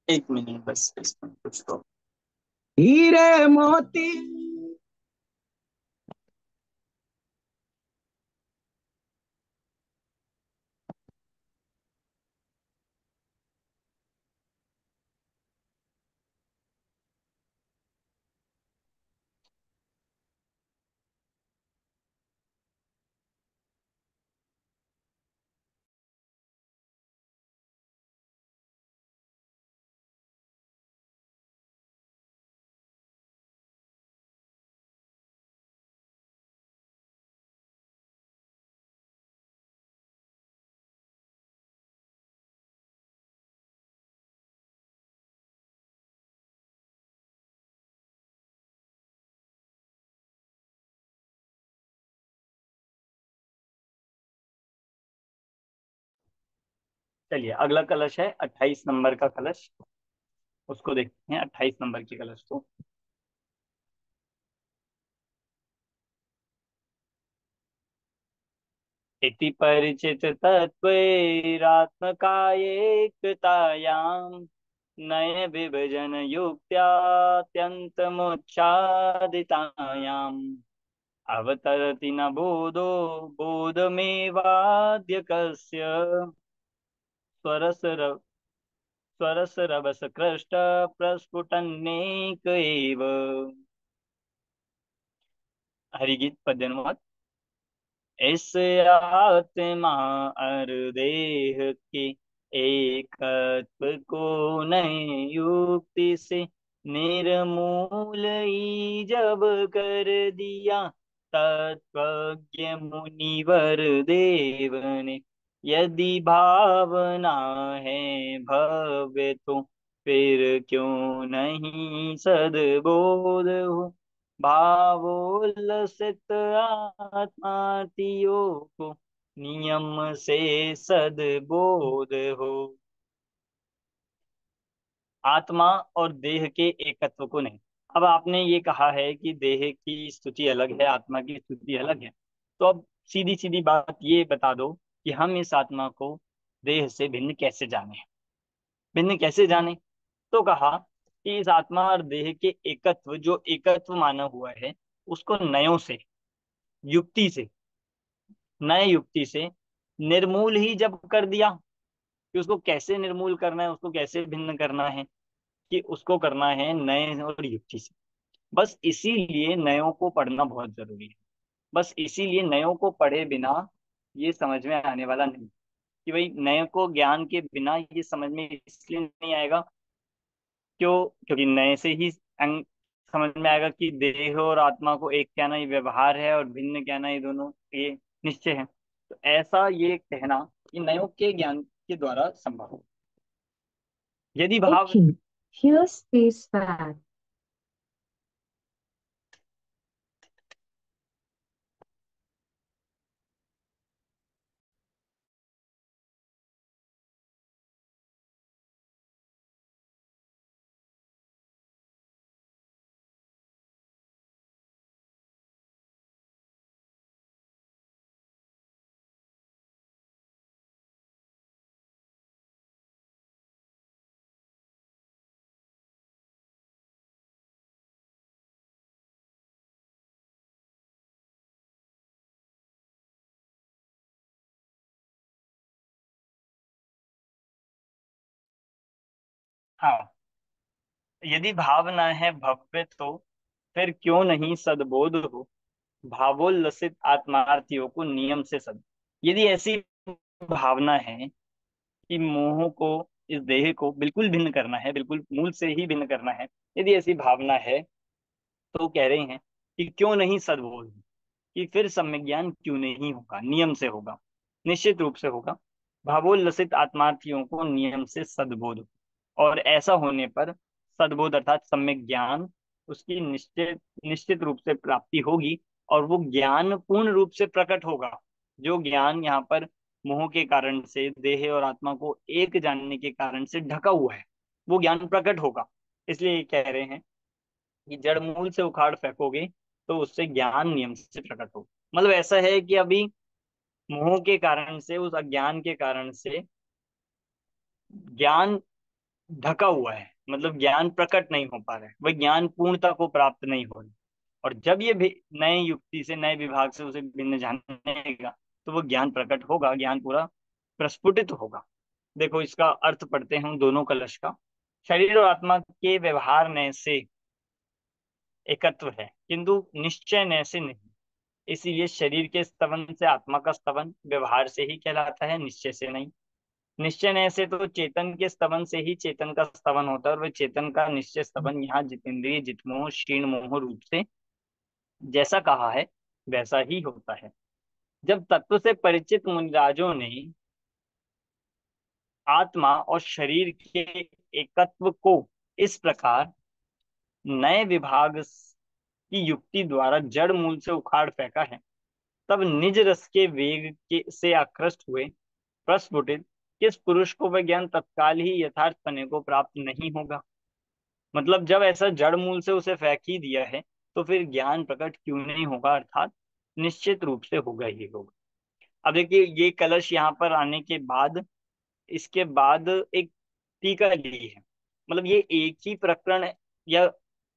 एक मिनट बस, इसमें कुछ तो हीरे मोती। चलिए, अगला कलश है 28 नंबर का कलश, उसको देखते हैं 28 नंबर की कलश को। इति परिचित तत्त्वैरात्मकायैकतायां नय विभजन युक्त्यात्यन्तमुच्चादितायाम् अवतरति न बोधो बोधमेवाद्य कस्य स्वरसर स्वरसरवसकृष्ट प्रस्फुटन्नेक एव। हरिगीत पद्यनुवाद। इस आत्मा और देह के एकत्व को नई युक्ति से निर्मूल ही जब कर दिया तत्वज्ञ मुनिवर देव ने। यदि भावना है भव्य तो फिर क्यों नहीं सद्बोध हो। भावोल्लसित आत्मार्थियों को नियम से सद्बोध हो। आत्मा और देह के एकत्व को नहीं। अब आपने ये कहा है कि देह की स्तुति अलग है, आत्मा की स्तुति अलग है, तो अब सीधी सीधी बात ये बता दो कि हम इस आत्मा को देह से भिन्न कैसे जाने, भिन्न कैसे जाने? तो कहा कि इस आत्मा और देह के एकत्व, जो एकत्व माना हुआ है, उसको नयों से, युक्ति से, नए युक्ति से निर्मूल ही जब कर दिया, कि उसको कैसे निर्मूल करना है, उसको कैसे भिन्न करना है, कि उसको करना है नए और युक्ति से। बस इसीलिए नयों को पढ़ना बहुत जरूरी है। बस इसीलिए नयों को पढ़े बिना ये समझ में आने वाला नहीं, कि भाई नए को ज्ञान के बिना ये समझ में इसलिए नहीं आएगा, क्यों? क्योंकि नए से ही समझ में आएगा कि देह और आत्मा को एक कहना ये व्यवहार है और भिन्न कहना ये दोनों ये निश्चय है। तो ऐसा ये कहना कि नयों के ज्ञान के द्वारा संभव है। यदि भाव Okay, here's space fact. हाँ, यदि भाव न है भव्य तो फिर क्यों नहीं सद्बोध हो। भावोल्लसित आत्मार्थियों को नियम से सद। यदि ऐसी भावना है कि मोह को, इस देह को बिल्कुल भिन्न करना है, बिल्कुल मूल से ही भिन्न करना है, यदि ऐसी भावना है, तो कह रहे हैं कि क्यों नहीं सद्बोध, कि फिर सम्यक ज्ञान क्यों नहीं होगा, नियम से होगा, निश्चित रूप से होगा। भावोल्लसित आत्मार्थियों को नियम से सद्बोध, और ऐसा होने पर सद्बोध अर्थात सम्यक ज्ञान, उसकी निश्चित निश्चित रूप से प्राप्ति होगी, और वो ज्ञान पूर्ण रूप से प्रकट होगा। जो ज्ञान यहाँ पर मोह के कारण से देह और आत्मा को एक जानने के कारण से ढका हुआ है, वो ज्ञान प्रकट होगा। इसलिए ये कह रहे हैं कि जड़ मूल से उखाड़ फेंकोगे तो उससे ज्ञान नियम से प्रकट होगा। मतलब ऐसा है कि अभी मोह के कारण से, उस अज्ञान के कारण से ज्ञान ढका हुआ है, मतलब ज्ञान प्रकट नहीं हो पा रहा है, वह ज्ञान पूर्णता को प्राप्त नहीं हो रहा। और जब ये नए युक्ति से, नए विभाग से उसे भिन्न जानेगा, तो वो ज्ञान प्रकट होगा, ज्ञान पूरा प्रस्फुटित होगा। देखो इसका अर्थ पढ़ते हैं हम दोनों कलश का। शरीर और आत्मा के व्यवहार नय से एकत्व है, किंतु निश्चय नय से नहीं। इसीलिए शरीर के स्तवन से आत्मा का स्तवन व्यवहार से ही कहलाता है, निश्चय से नहीं। निश्चय नय से तो चेतन के स्तवन से ही चेतन का स्तवन होता है, और वह चेतन का निश्चय स्तवन यहाँ जितेंद्रिय जितमोह क्षीण मोह रूप से जैसा कहा है वैसा ही होता है। जब तत्व से परिचित मुनिराजों ने आत्मा और शरीर के एकत्व को इस प्रकार नए विभाग की युक्ति द्वारा जड़ मूल से उखाड़ फेंका है, तब निज रस के वेग के से आकृष्ट हुए प्रस्फुटित किस पुरुष को वह ज्ञान तत्काल ही यथार्थ पने को प्राप्त नहीं होगा। मतलब जब ऐसा जड़ मूल से उसे फेंक ही दिया है, तो फिर ज्ञान प्रकट क्यों नहीं होगा, अर्थात निश्चित रूप से होगा ही होगा। अब देखिए ये कलश यहाँ पर आने के बाद, इसके बाद एक टीका ली है। मतलब ये एक ही प्रकरण, या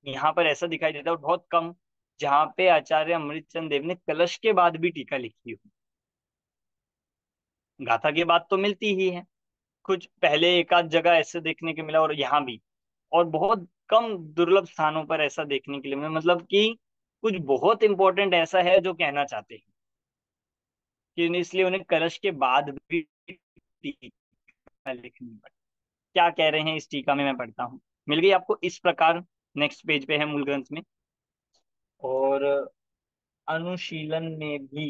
यहाँ पर ऐसा दिखाई देता है और बहुत कम, जहाँ पे आचार्य अमृतचंद देव ने कलश के बाद भी टीका लिखी हो। गाथा के बाद तो मिलती ही है, कुछ पहले एक आध जगह ऐसे देखने को मिला, और यहाँ भी, और बहुत कम दुर्लभ स्थानों पर ऐसा देखने के लिए मिला। मतलब कि कुछ बहुत इंपॉर्टेंट ऐसा है जो कहना चाहते हैं, कि इसलिए उन्हें कलश के बाद भी टीका लिखनी पड़ी। क्या कह रहे हैं इस टीका में, मैं पढ़ता हूँ। मिल गई आपको इस प्रकार। नेक्स्ट पेज पे है मूल ग्रंथ में। और अनुशीलन में भी,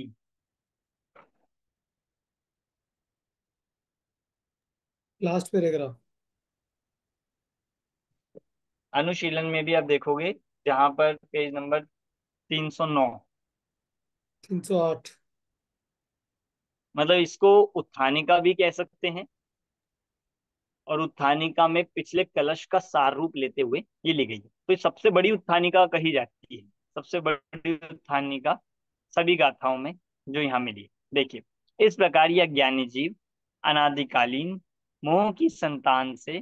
लास्ट पैराग्राफ। अनुशीलन में भी आप देखोगे, जहां पर पेज नंबर 309, 308। मतलब इसको उत्थानिका भी कह सकते हैं, और उत्थानिका में पिछले कलश का सार रूप लेते हुए ये ली गई है। तो ये सबसे बड़ी उत्थानिका कही जाती है, सबसे बड़ी उत्थानिका सभी गाथाओं में जो यहाँ मिली है। देखिए, इस प्रकार यह ज्ञानी जीव अनादिकालीन मोह की संतान से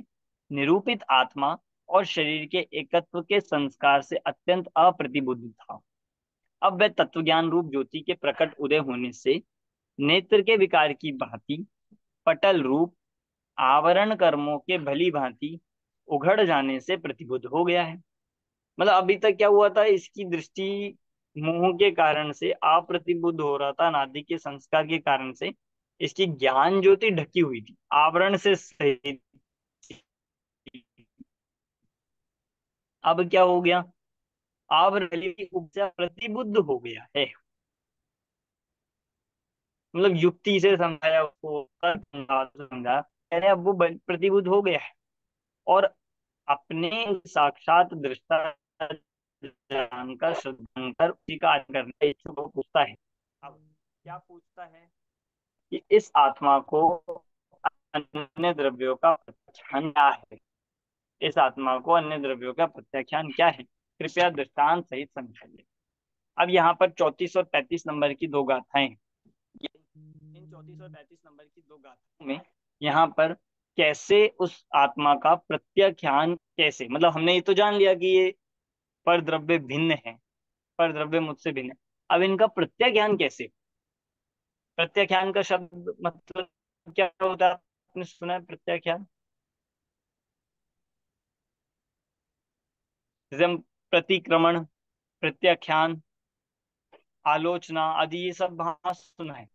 निरूपित आत्मा और शरीर के एकत्व के संस्कार से अत्यंत अप्रतिबुद्ध था। अब वह तत्वज्ञान रूप ज्योति के प्रकट उदय होने से नेत्र के विकार की भांति पटल रूप आवरण कर्मों के भली भांति उघड़ जाने से प्रतिबुद्ध हो गया है। मतलब अभी तक क्या हुआ था, इसकी दृष्टि मोह के कारण से अप्रतिबुद्ध हो रहा था, अनादि के संस्कार के कारण से इसकी ज्ञान ज्योति ढकी हुई थी, आवरण से सहित। अब क्या हो गया, आवरण उपजा प्रतिबुद्ध हो गया है। मतलब युक्ति से समझाया उसको, समझा, यानी अब वो प्रतिबुद्ध हो गया है, और अपने साक्षात दृष्टा जानकर शुद्धांकर उसी का आचरण करने का इच्छुक हो पूछता है। अब क्या पूछता है कि इस आत्मा को अन्य द्रव्यों का प्रत्याख्यान क्या है, इस आत्मा को अन्य द्रव्यों का प्रत्याख्यान क्या है, कृपया दृष्टांत सहित समझाइए। अब यहाँ पर 34 और 35 नंबर की दो गाथाएं हैं। इन 34 और 35 नंबर की दो गाथाओं में यहाँ पर कैसे उस आत्मा का प्रत्याख्यान, कैसे, मतलब हमने ये तो जान लिया कि ये पर द्रव्य भिन्न है, पर द्रव्य मुझसे भिन्न है। अब इनका प्रत्याख्यान कैसे, प्रत्याख्यान का शब्द मतलब क्या होता है, आपने सुना है प्रत्याख्यान? जैसे हम प्रतिक्रमण, प्रत्याख्यान, आलोचना आदि ये सब वहां सुना है।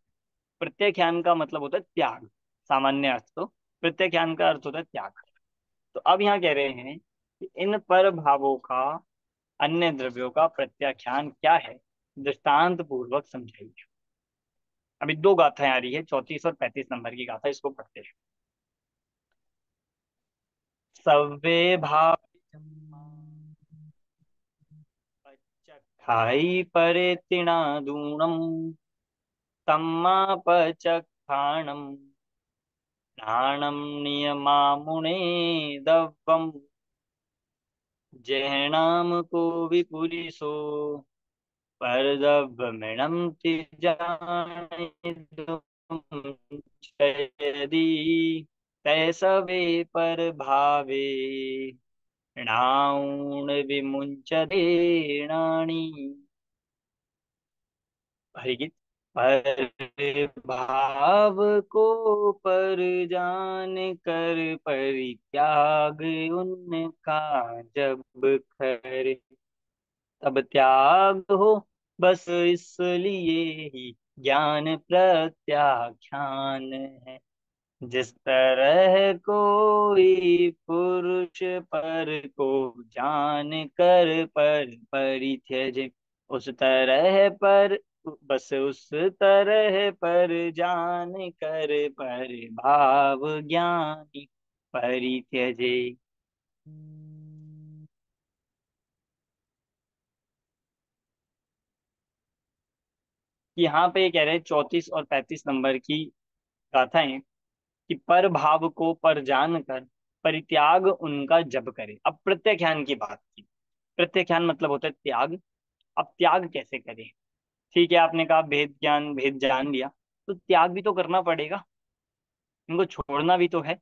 प्रत्याख्यान का मतलब होता है त्याग। सामान्य अर्थ तो प्रत्याख्यान का अर्थ होता है त्याग। तो अब यहाँ कह रहे हैं कि इन पर भावों का अन्य द्रव्यों का प्रत्याख्यान क्या है, दृष्टांत पूर्वक समझाइए। अभी दो गाथाएं आ रही है, 34 और 35 नंबर की गाथा, इसको पढ़ते हैं। सव्वे भाव चखाई परे तिणादूणम तम्मापचक्षाणम ध्यानम नियमामुने दव्वम जहनाम को विपुलिसो परदव्यमिणम त्यजानयदि तैसवे पर भावे णाउण विमुञ्चते णानि। हरिगीत। पर भाव को पर जान कर परित्याग उनका जब खर तब त्याग हो, बस इसलिए ही ज्ञान प्रत्याख्यान है। जिस तरह कोई पुरुष पर को जान कर पर परित्यज, उस तरह पर बस उस तरह पर जान कर पर भाव ज्ञानी परित्यजे। यहाँ पे कह रहे हैं 34 और 35 नंबर की गाथाएं कि पर भाव को पर जान कर परित्याग उनका जब करे। अब प्रत्याख्यान की बात की। प्रत्याख्यान मतलब होता है त्याग। अब त्याग कैसे करें? ठीक है, आपने कहा भेद ज्ञान भेद जान लिया, तो त्याग भी तो करना पड़ेगा। इनको छोड़ना भी तो है,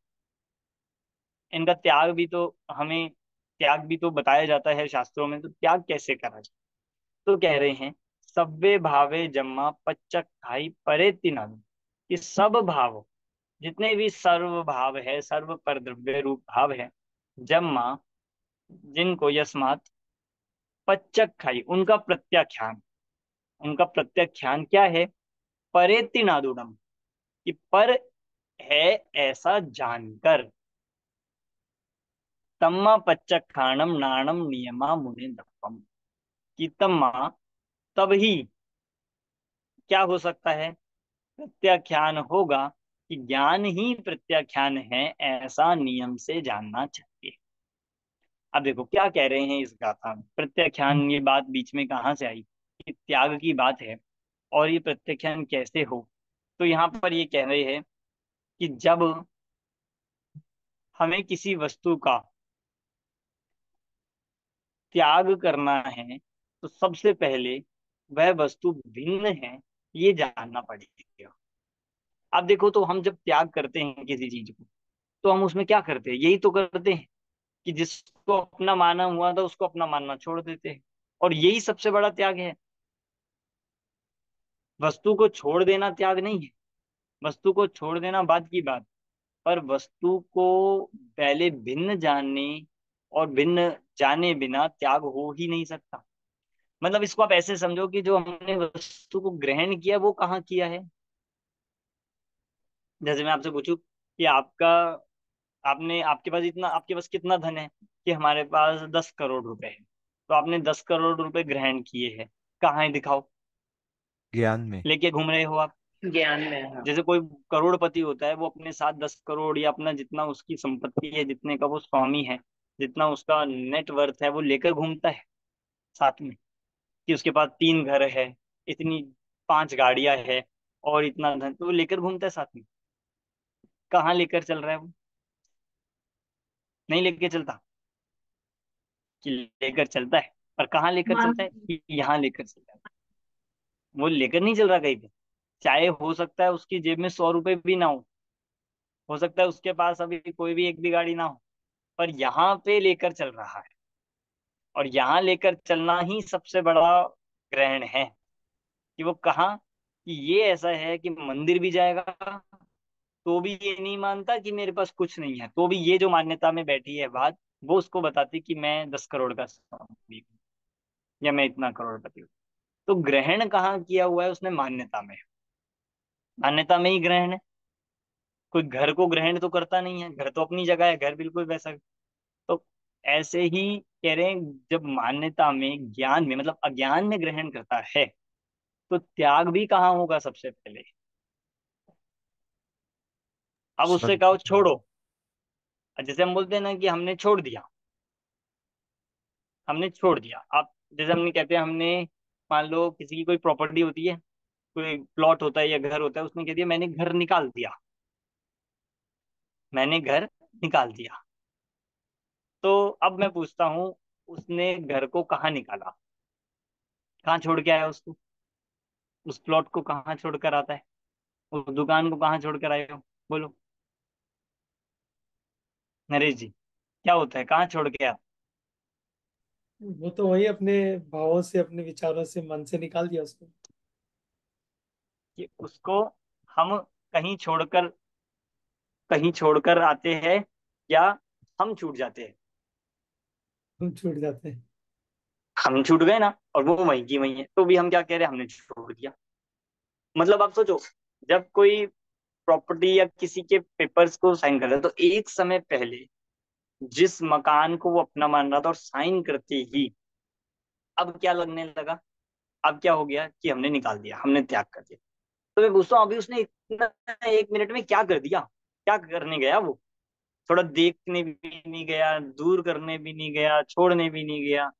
इनका त्याग भी तो हमें, त्याग भी तो बताया जाता है शास्त्रों में। तो त्याग कैसे करा जाए? तो कह रहे हैं सव्वे भावे जम्मा पच्चक खाई परे तिनन। ये सब भाव, जितने भी सर्व भाव है, सर्व पर द्रव्य रूप भाव है, जम्मा जिनको यस्मात पच्चक खाई, उनका प्रत्याख्यान। उनका प्रत्याख्यान क्या है? परेति नादुडम, कि पर है ऐसा जानकर। तम्मा पच्चखाणम नाणम नियमा मुने दप्पम, कि तम्मा तब ही क्या हो सकता है? प्रत्याख्यान होगा कि ज्ञान ही प्रत्याख्यान है, ऐसा नियम से जानना चाहिए। अब देखो क्या कह रहे हैं इस गाथा में। प्रत्याख्यान, ये बात बीच में कहाँ से आई कि त्याग की बात है, और ये प्रत्याख्यान कैसे हो? तो यहाँ पर ये कह रहे हैं कि जब हमें किसी वस्तु का त्याग करना है, तो सबसे पहले वह वस्तु भिन्न है, ये जानना पड़ेगा। अब देखो, तो हम जब त्याग करते हैं किसी चीज को, तो हम उसमें क्या करते हैं? यही तो करते हैं कि जिसको अपना माना हुआ था उसको अपना मानना छोड़ देते हैं। और यही सबसे बड़ा त्याग है। वस्तु को छोड़ देना त्याग नहीं है। वस्तु को छोड़ देना बात की बात, पर वस्तु को पहले भिन्न जानने और भिन्न जाने बिना त्याग हो ही नहीं सकता। मतलब इसको आप ऐसे समझो कि जो हमने वस्तु को ग्रहण किया वो कहाँ किया है। जैसे मैं आपसे पूछूं कि आपके पास इतना, आपके पास कितना धन है? कि हमारे पास 10 करोड़ रुपए है। तो आपने 10 करोड़ रुपए ग्रहण किए हैं। कहाँ है दिखाओ? ज्ञान में। लेके घूम रहे हो आप। ज्ञान में, हाँ। जैसे कोई करोड़पति होता है, वो अपने साथ 10 करोड़ या अपना जितना उसकी संपत्ति है, जितने का वो स्वामी है, जितना उसका नेटवर्थ है, वो लेकर घूमता है साथ में। कि उसके पास 3 घर है, इतनी 5 गाड़ियां है, और इतना धन, तो वो लेकर घूमता है साथ में। कहाँ लेकर चल रहा है वो? नहीं लेके चलता। कि लेकर चलता है, पर कहाँ लेकर चलता है? कि यहाँ लेकर चलता है। वो लेकर नहीं चल रहा कहीं पे। चाहे हो सकता है उसकी जेब में 100 रुपए भी ना हो सकता है उसके पास अभी कोई भी एक भी गाड़ी ना हो, पर यहाँ पे लेकर चल रहा है। और यहाँ लेकर चलना ही सबसे बड़ा ग्रहण है। कि वो कहाँ, कि ये ऐसा है कि मंदिर भी जाएगा तो भी ये नहीं मानता कि मेरे पास कुछ नहीं है। तो भी ये जो मान्यता में बैठी है बात, वो उसको बताती कि मैं 10 करोड़ का स्वामी हूँ, या मैं इतना करोड़पति हूँ। तो ग्रहण कहाँ किया हुआ है उसने? मान्यता में। मान्यता में ही ग्रहण है। कोई घर को ग्रहण तो करता नहीं है, घर तो अपनी जगह है, घर बिल्कुल वैसा। तो ऐसे ही कह रहे हैं, जब मान्यता में, ज्ञान में, मतलब अज्ञान में ग्रहण करता है, तो त्याग भी कहाँ होगा सबसे पहले? अब उससे स्वर्ग। कहो छोड़ो। जैसे हम बोलते हैं ना कि हमने छोड़ दिया, हमने छोड़ दिया। आप जैसे हमने कहते हैं, हमने मान लो किसी की कोई प्रॉपर्टी होती है, कोई प्लॉट होता है या घर होता है, उसने कह दिया मैंने घर निकाल दिया, मैंने घर निकाल दिया। तो अब मैं पूछता हूँ, उसने घर को कहाँ निकाला? कहाँ छोड़ के आया उसको? उस प्लॉट को कहाँ छोड़ कर आता है? उस दुकान को कहाँ छोड़ कर आए हो? बोलो नरेश जी, क्या होता है, कहाँ छोड़ के आया? वो तो वही अपने भावों से, अपने विचारों से, मन से निकाल दिया उसको। कि उसको हम कहीं छोड़कर, कहीं छोड़कर आते हैं, या हम छूट जाते हैं? हम छूट जाते हैं। हम छूट गए ना, और वो वहीं की वहीं है, तो भी हम क्या कह रहे हैं? हमने छोड़ दिया। मतलब आप सोचो, जब कोई प्रॉपर्टी या किसी के पेपर्स को साइन कर रहा है, तो एक समय पहले जिस मकान को वो अपना मान रहा था, और साइन करते ही अब क्या लगने लगा? अब क्या हो गया कि हमने निकाल दिया, हमने त्याग कर दिया। तो मैं पूछता हूँ, अभी उसने इतना 1 मिनट में क्या कर दिया? क्या करने गया वो? थोड़ा देखने भी नहीं गया, दूर करने भी नहीं गया, छोड़ने भी नहीं गया।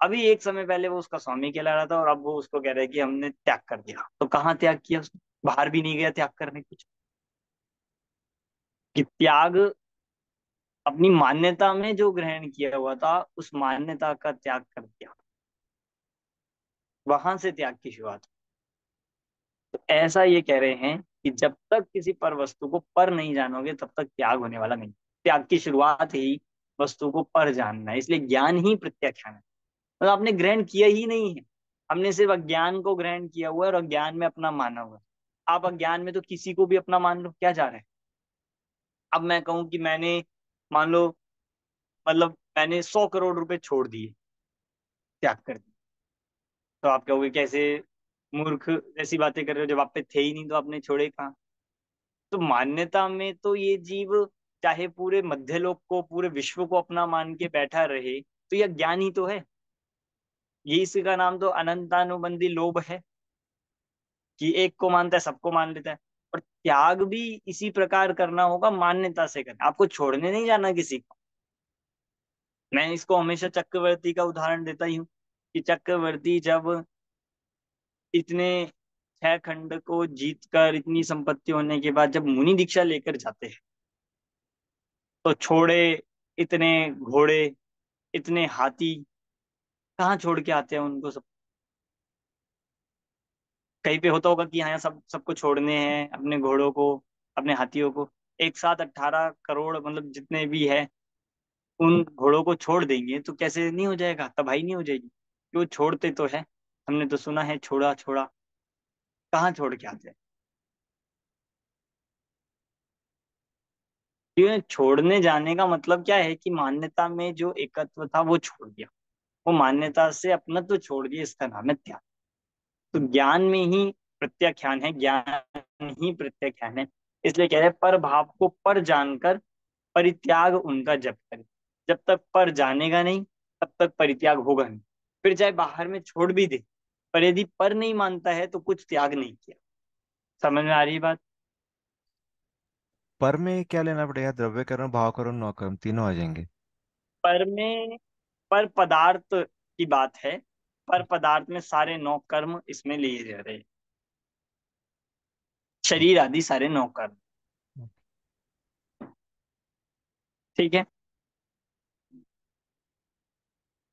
अभी एक समय पहले वो उसका स्वामी कहला रहा था, और अब वो उसको कह रहा है कि हमने त्याग कर दिया। तो कहाँ त्याग किया उसने? बाहर भी नहीं गया त्याग करने कुछ। कि त्याग अपनी मान्यता में जो ग्रहण किया हुआ था, उस मान्यता का त्याग कर दिया। वहां से त्याग की शुरुआत। तो ऐसा ये कह रहे हैं कि जब तक किसी पर वस्तु को पर नहीं जानोगे, तब तक त्याग होने वाला नहीं। त्याग की शुरुआत ही वस्तु को पर जानना है। इसलिए ज्ञान ही प्रत्याख्यान है। मतलब आपने ग्रहण किया ही नहीं है, हमने सिर्फ अज्ञान को ग्रहण किया हुआ है, और अज्ञान में अपना माना हुआ है। आप अज्ञान में तो किसी को भी अपना मान लो, क्या जा रहा है? अब मैं कहूं कि मैंने, मान लो, मतलब मैंने 100 करोड़ रुपए छोड़ दिए, त्याग कर दिए, तो आप कहोगे कैसे मूर्ख ऐसी बातें कर रहे हो, जब आप पे थे ही नहीं तो आपने छोड़े कहाँ? तो मान्यता में तो ये जीव चाहे पूरे मध्य लोक को, पूरे विश्व को अपना मान के बैठा रहे, तो यह ज्ञान ही तो है। ये इसी का नाम तो अनंतानुबंधी लोभ है, कि एक को मानता है सबको मान लेता है। और त्याग भी इसी प्रकार करना होगा, मान्यता से करना। आपको छोड़ने नहीं जाना किसी को। मैं इसको हमेशा चक्रवर्ती का उदाहरण देता ही हूँ, कि चक्रवर्ती जब इतने 6 खंड को जीत कर, इतनी संपत्ति होने के बाद, जब मुनि दीक्षा लेकर जाते हैं, तो छोड़े इतने घोड़े, इतने हाथी, कहाँ छोड़ के आते हैं उनको सब? कहीं पे होता होगा कि हाँ सब सबको छोड़ने हैं, अपने घोड़ों को, अपने हाथियों को। एक साथ 18 करोड़, मतलब जितने भी है, उन घोड़ों को छोड़ देंगे तो कैसे नहीं हो जाएगा? तबाही नहीं हो जाएगी? कि वो छोड़ते तो है, हमने तो सुना है छोड़ा छोड़ा। कहाँ छोड़ के आते हैं? क्यों? छोड़ने जाने का मतलब क्या है? कि मान्यता में जो एकत्व था वो छोड़ दिया, वो मान्यता से अपना तो छोड़ दिया, इसका नाम है त्याग। तो ज्ञान में ही प्रत्याख्यान है, ज्ञान ही प्रत्याख्यान है। इसलिए कह रहे हैं, पर भाव को पर जानकर परित्याग उनका जप करे। जब तक पर जानेगा नहीं, तब तक परित्याग होगा नहीं। फिर चाहे बाहर में छोड़ भी दे, पर यदि पर नहीं मानता है तो कुछ त्याग नहीं किया। समझ में आ रही बात? पर में क्या लेना पड़ेगा? द्रव्य कर्म, भाव कर्म, नौ कर्म तीनों आ जाएंगे। पर में, पर पदार्थ की बात है। पर पदार्थ में सारे 9 कर्म इसमें लिए जा रहे हैं, शरीर आदि सारे 9 कर्म। ठीक है,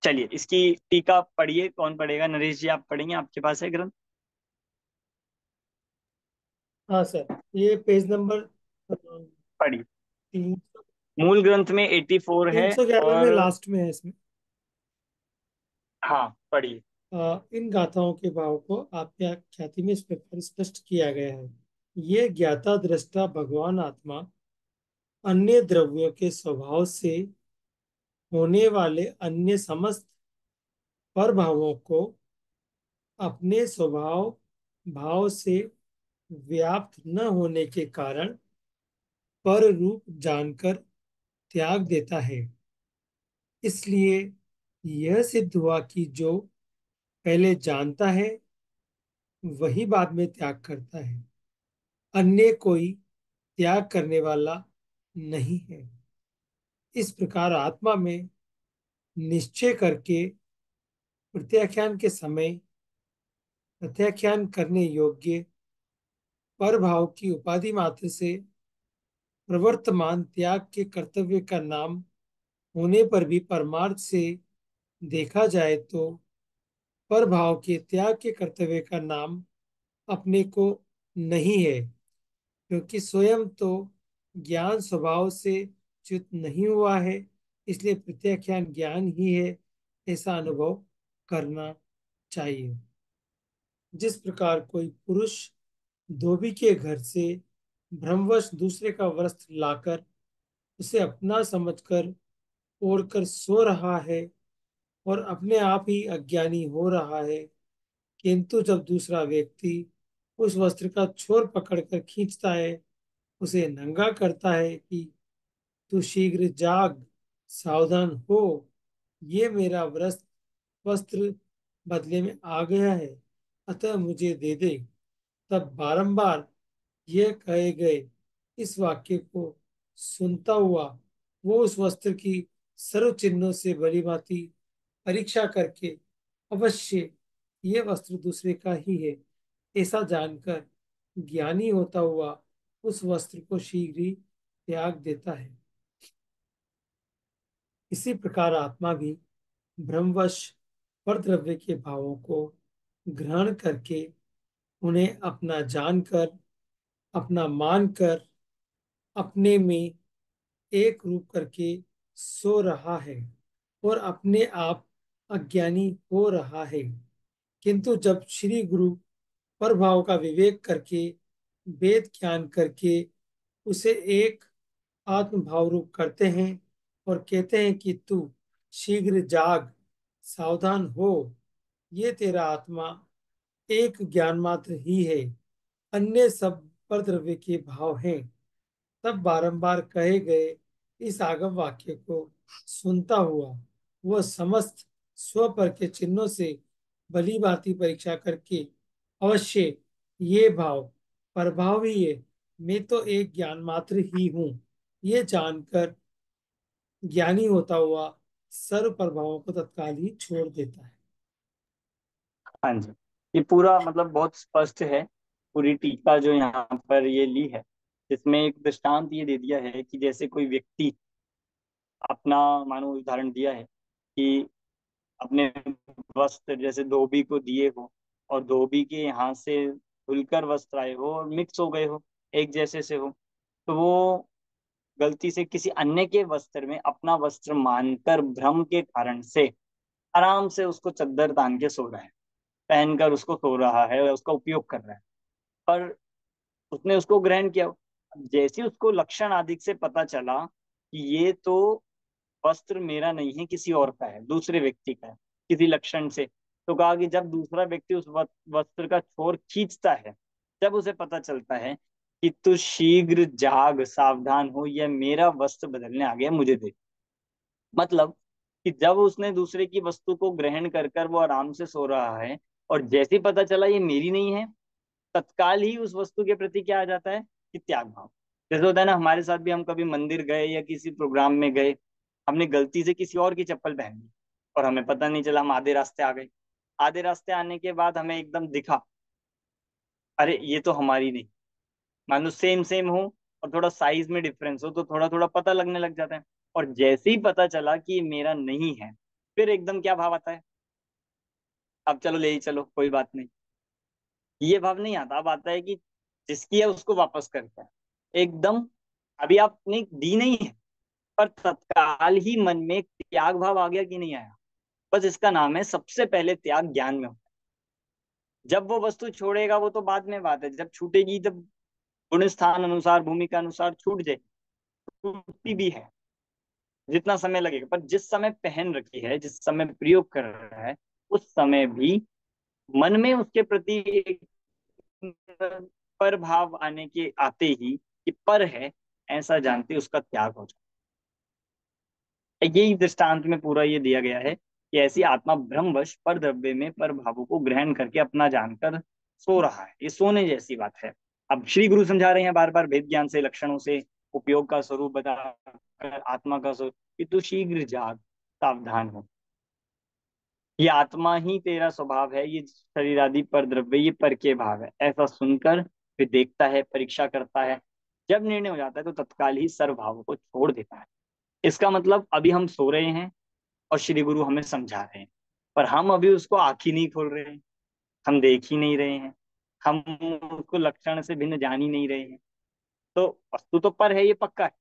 चलिए इसकी टीका पढ़िए। कौन पढ़ेगा? नरेश जी आप पढ़ेंगे, आपके पास है ग्रंथ? हाँ सर, ये पेज नंबर पढ़िए। तीन मूल ग्रंथ में 84 तीन है। सौ ग्यारह में और लास्ट में है इसमें। हाँ पढ़िए। इन गाथाओं के भाव को आपके ख्याति में इस प्रकार स्पष्ट किया गया है। ये ज्ञाता दृष्टा भगवान आत्मा अन्य द्रव्यों के स्वभाव से होने वाले अन्य समस्त पर भावों को अपने स्वभाव भाव से व्याप्त न होने के कारण पर रूप जानकर त्याग देता है। इसलिए यह सिद्ध हुआ कि जो पहले जानता है वही बाद में त्याग करता है, अन्य कोई त्याग करने वाला नहीं है। इस प्रकार आत्मा में निश्चय करके प्रत्याख्यान के समय प्रत्याख्यान करने योग्य पर भाव की उपाधि मात्र से प्रवर्तमान त्याग के कर्तव्य का नाम होने पर भी परमार्थ से देखा जाए तो पर भाव के त्याग के कर्तव्य का नाम अपने को नहीं है, क्योंकि स्वयं तो ज्ञान स्वभाव से च्युत नहीं हुआ है, इसलिए प्रत्याख्यान ज्ञान ही है, ऐसा अनुभव करना चाहिए। जिस प्रकार कोई पुरुष धोबी के घर से भ्रमवश दूसरे का वस्त्र लाकर उसे अपना समझकर ओढ़कर सो रहा है और अपने आप ही अज्ञानी हो रहा है, किंतु जब दूसरा व्यक्ति उस वस्त्र का छोर पकड़कर खींचता है, उसे नंगा करता है कि तू शीघ्र जाग, सावधान हो, ये मेरा वस्त्र बदले में आ गया है, अतः मुझे दे दे। तब बारंबार यह कहे गए इस वाक्य को सुनता हुआ वो उस वस्त्र की सर्व चिन्हों से भली भांति परीक्षा करके अवश्य ये वस्त्र दूसरे का ही है ऐसा जानकर ज्ञानी होता हुआ उस वस्त्र को शीघ्र ही त्याग देता है। इसी प्रकार आत्मा भी भ्रमवश पर द्रव्य के भावों को ग्रहण करके उन्हें अपना जानकर अपना मानकर अपने में एक रूप करके सो रहा है और अपने आप अज्ञानी हो रहा है, किंतु जब श्री गुरु पर भाव का विवेक करके वेद ज्ञान करके उसे एक आत्म भाव रूप करते हैं और कहते हैं कि तू शीघ्र जाग, सावधान हो, ये तेरा आत्मा एक ज्ञान मात्र ही है, अन्य सब पर द्रव्य के भाव हैं। तब बारंबार कहे गए इस आगम वाक्य को सुनता हुआ वह समस्त स्व पर के चिन्हों से भली भांति परीक्षा करके अवश्य ये भाव प्रभाव ही है, मैं तो एक ज्ञान मात्र ही हूँ, ये जानकर ज्ञानी होता हुआ सर्व प्रभावों को तत्काल ही छोड़ देता है। हाँ जी, ये पूरा मतलब बहुत स्पष्ट है। पूरी टीका जो यहाँ पर ये ली है, जिसमें एक दृष्टांत ये दे दिया है कि जैसे कोई व्यक्ति अपना, मानो उदाहरण दिया है कि अपने वस्त्र जैसे धोबी को दिए हो और धोबी के यहाँ से धुलकर वस्त्र आए हो और मिक्स हो गए हो, एक जैसे से हो, तो वो गलती से किसी अन्य के वस्त्र में अपना वस्त्र मानकर भ्रम के कारण से आराम से उसको चद्दर तान के सो रहा है, पहनकर उसको सो रहा है, उसका उपयोग कर रहा है, पर उसने उसको ग्रहण किया। जैसे ही उसको लक्षण आदि से पता चला कि ये तो वस्त्र मेरा नहीं है, किसी और का है, दूसरे व्यक्ति का है, किसी लक्षण से, तो कहा कि जब दूसरा व्यक्ति उस वस्त्र का छोर खींचता है, जब उसे पता चलता है कि तू शीघ्र जाग, सावधान हो, यह मेरा वस्त्र बदलने आ गया, मुझे दे। मतलब कि जब उसने दूसरे की वस्तु को ग्रहण कर कर वो आराम से सो रहा है और जैसे ही पता चला ये मेरी नहीं है, तत्काल ही उस वस्तु के प्रति क्या आ जाता है कि त्याग भाव। जैसे होता है ना, हमारे साथ भी, हम कभी मंदिर गए या किसी प्रोग्राम में गए, हमने गलती से किसी और की चप्पल पहन ली और हमें पता नहीं चला, हम आधे रास्ते आ गए। आधे रास्ते आने के बाद हमें एकदम दिखा, अरे ये तो हमारी नहीं। मान लो सेम सेम हो और थोड़ा साइज में डिफरेंस हो तो थोड़ा थोड़ा पता लगने लग जाता है, और जैसे ही पता चला कि ये मेरा नहीं है, फिर एकदम क्या भाव आता है, अब चलो ले ही चलो, कोई बात नहीं। ये भाव नहीं आता, अब आता है कि जिसकी है उसको वापस करता है एकदम। अभी आपने दी नहीं है, पर तत्काल ही मन में एक त्याग भाव आ गया कि नहीं आया। बस इसका नाम है सबसे पहले त्याग ज्ञान में होता है। जब वो वस्तु छोड़ेगा वो तो बाद में बात है, जब छूटेगी, जब गुण स्थान अनुसार, भूमिका अनुसार छूट जाए, छूटती भी है, जितना समय लगेगा, पर जिस समय पहन रखी है, जिस समय प्रयोग कर रहा है, उस समय भी मन में उसके प्रति एक पर भाव आने के आते ही कि पर है, ऐसा जानते उसका त्याग हो जाए। यही दृष्टांत में पूरा ये दिया गया है कि ऐसी आत्मा ब्रह्मवश पर द्रव्य में पर भावों को ग्रहण करके अपना जानकर सो रहा है। ये सोने जैसी बात है। अब श्री गुरु समझा रहे हैं बार बार वेद ज्ञान से, लक्षणों से, उपयोग का स्वरूप बताकर आत्मा का स्वरूप, कि तू शीघ्र जाग, सावधान हो। ये आत्मा ही तेरा स्वभाव है, ये शरीर आदि पर द्रव्य ये पर के भाव है, ऐसा सुनकर फिर देखता है, परीक्षा करता है। जब निर्णय हो जाता है तो तत्काल ही सर्व भावों को छोड़ देता है। इसका मतलब अभी हम सो रहे हैं और श्री गुरु हमें समझा रहे हैं, पर हम अभी उसको आंख ही नहीं खोल रहे हैं, हम देख ही नहीं रहे हैं, हम उसको लक्षण से भिन्न जान ही नहीं रहे हैं। तो वस्तु तो पर है, ये पक्का है,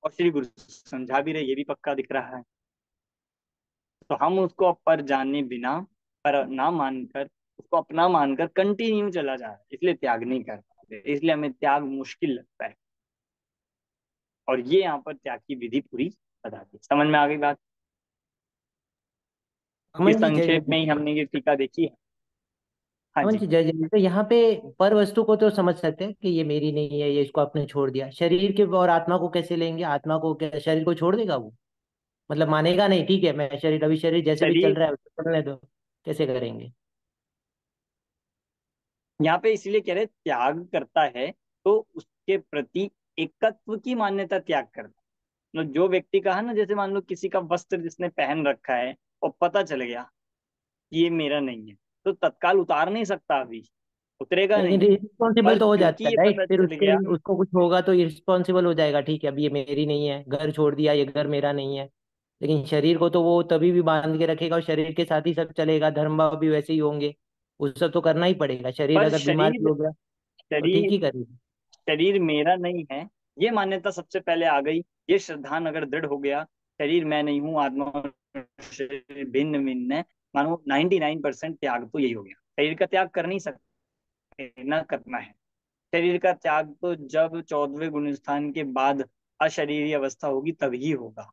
और श्री गुरु समझा भी रहे, ये भी पक्का दिख रहा है। तो हम उसको पर जाने बिना, पर ना मानकर, उसको अपना मानकर कंटिन्यू चला जा रहा है, इसलिए त्याग नहीं कर पाते, इसलिए हमें त्याग मुश्किल लगता है। और ये यहाँ पर त्याग की विधि पूरी बताती है। समझ में आ गई बात? अमन इस जी जय संक्षेप जय। में ही हमने ये टीका देखी है। हाँ अमन जी। जी जय जय। तो यहाँ पे पर वस्तु को तो समझ सकते हैं कि ये मेरी नहीं है, ये इसको आपने छोड़ दिया। शरीर के और आत्मा को कैसे लेंगे? आत्मा को क्या शरीर को छोड़ देगा वो? मतलब मानेगा नहीं, ठीक है मैं शरीर, अभी शरीर जैसे भी चल शरीर रहा है उसको चलने दो। कैसे करेंगे? यहाँ पे इसीलिए कह रहे त्याग करता है तो उसके प्रति एकत्व की मान्यता त्याग करता है। मतलब जो व्यक्ति का है ना, जैसे मान लो किसी का वस्त्र जिसने पहन रखा है और पता चल गया कि ये मेरा नहीं है, तो तत्काल उतार नहीं सकता, अभी उतरेगा लेकिन नहीं। रिस्पॉन्सिबल पर तो हो क्योंकि जाता है ये राइट, पता फिर चल उसके गया, उसको कुछ होगा तो ये रिस्पॉन्सिबल हो जाएगा, ठीक है अब ये मेरी नहीं है, घर छोड़ दिया, ये घर मेरा नहीं है। लेकिन शरीर को तो वो तभी भी बांध के रखेगा और शरीर के साथ ही सब चलेगा, धर्म भाव भी वैसे ही होंगे। वो सब तो करना ही पड़ेगा, शरीर पर अगर बीमार भी शरीर हो गया तो ठीक शरीर ही करेगा। शरीर मेरा नहीं है, ये मान्यता सबसे पहले आ गई। ये श्रद्धान अगर दृढ़ हो गया, शरीर मैं नहीं हूँ, आत्मा और शरीर भिन्न भिन्न है, मानो 99% त्याग तो यही हो गया। शरीर का त्याग कर नहीं सकते, ना करना है। शरीर का त्याग तो जब 14वें गुण स्थान के बाद अशरीरी अवस्था होगी तभी होगा।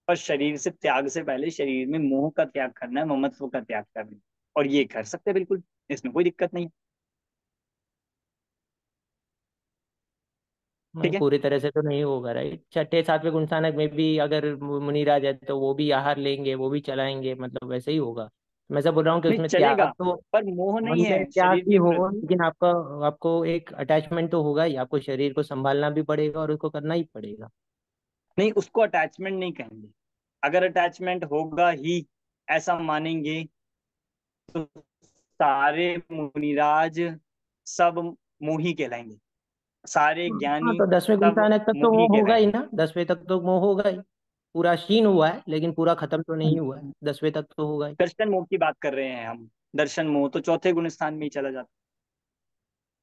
पर शरीर से त्याग से पहले शरीर में मोह का त्याग करना है, ममत्व का त्याग करना है, और ये कर सकते हैं बिल्कुल, इसमें कोई दिक्कत नहीं। नहीं ठीक है। पूरी तरह से तो नहीं होगा राइट। छठे सातवें गुण स्थानक में भी अगर मुनिराज है तो वो भी आहार लेंगे, वो भी चलाएंगे, मतलब वैसे ही होगा। मैं सब बोल रहा हूँ कि नहीं उसमें त्याग चलेगा, तो पर मोह नहीं मन में है त्याग शरीर भी के हो, प्रति। लेकिन आपका आपको एक अटैचमेंट तो होगा ही, आपको शरीर को संभालना भी पड़ेगा और उसको करना ही पड़ेगा। नहीं, उसको अटैचमेंट नहीं कहेंगे। अगर अटैचमेंट होगा ही, ऐसा मानेंगे, तो सारे मुनिराज सब मोही कहलाएंगे, सारे हाँ ज्ञानी तो 10वें गुण सब स्थानक तक तो वो मोही होगा ही कहलाएंगे। ना, 10वें तक तो वो होगा ही। पूरा क्षीण हुआ है लेकिन पूरा खत्म तो नहीं हुआ है, 10वें तक तो होगा ही। दर्शन मोह की बात कर रहे हैं हम। दर्शन मोह तो चौथे गुण स्थान में ही चला जाता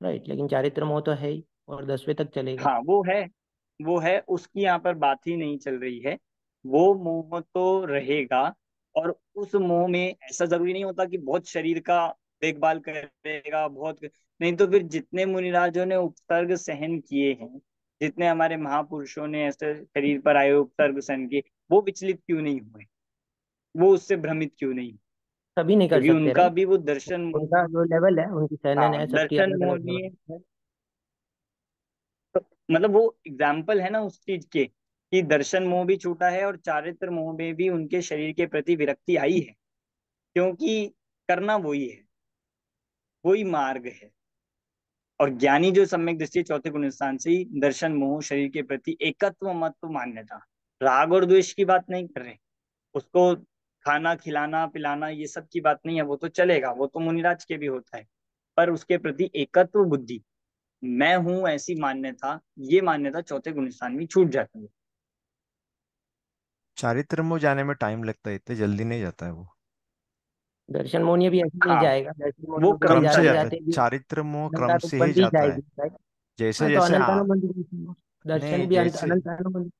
राइट, लेकिन चारित्र मोह तो है ही और 10वें तक है। चलेगा। हाँ वो है, वो है, उसकी यहाँ पर बात ही नहीं चल रही है। वो मोह तो रहेगा, और उस मोह में ऐसा जरूरी नहीं होता कि बहुत शरीर का देखभाल करेगा, बहुत नहीं। तो फिर जितने मुनिराजों ने उपसर्ग सहन किए हैं, जितने हमारे महापुरुषों ने ऐसे शरीर पर आए हुए उपसर्ग सहन किए, वो विचलित क्यों नहीं हुए, वो उससे भ्रमित क्यों नहीं? सभी नहीं कर क्योंकि सकते उनका राइट। भी वो दर्शन उनका मोह, जो लेवल है, उनकी सहनन हाँ है, सबकी दर्शन अलग मोह अलग भी लेवल। है। तो मतलब वो एग्जाम्पल है ना उस चीज के, कि दर्शन मोह भी छूटा है और चारित्र मोह में भी उनके शरीर के प्रति विरक्ति आई है, क्योंकि करना वही है, वही मार्ग है। और ज्ञानी जो सम्यक दृष्टि चौथे गुण स्थान से ही दर्शन मोह शरीर के प्रति एकत्व मत्व मान्यता, राग और द्वेष की बात नहीं कर रहे, उसको खाना खिलाना पिलाना ये सब की बात नहीं है, वो तो चलेगा, वो तो मुनिराज के भी होता है। पर उसके प्रति एकत्व बुद्धि, मैं हूं ऐसी मान्यता, ये मान्यता चौथे गुण स्थान में छूट जाती है। चारित्र में जाने में टाइम लगता है, इतने जल्दी नहीं जाता है वो। दर्शन मोहनिया भी ऐसे नहीं हाँ जाएगा, दर्शन वो मोहनिया भी क्रम क्रमशः से जाते जाता है, जाते भी चारित्र मोह क्रम अनंता तो से ही बंद ही जाता है। जाएगी राइट। जैसे हाँ तो जैसे अनंत अनुबंध भी, नहीं, दर्शन भी जैसे अनंत अनुबंध।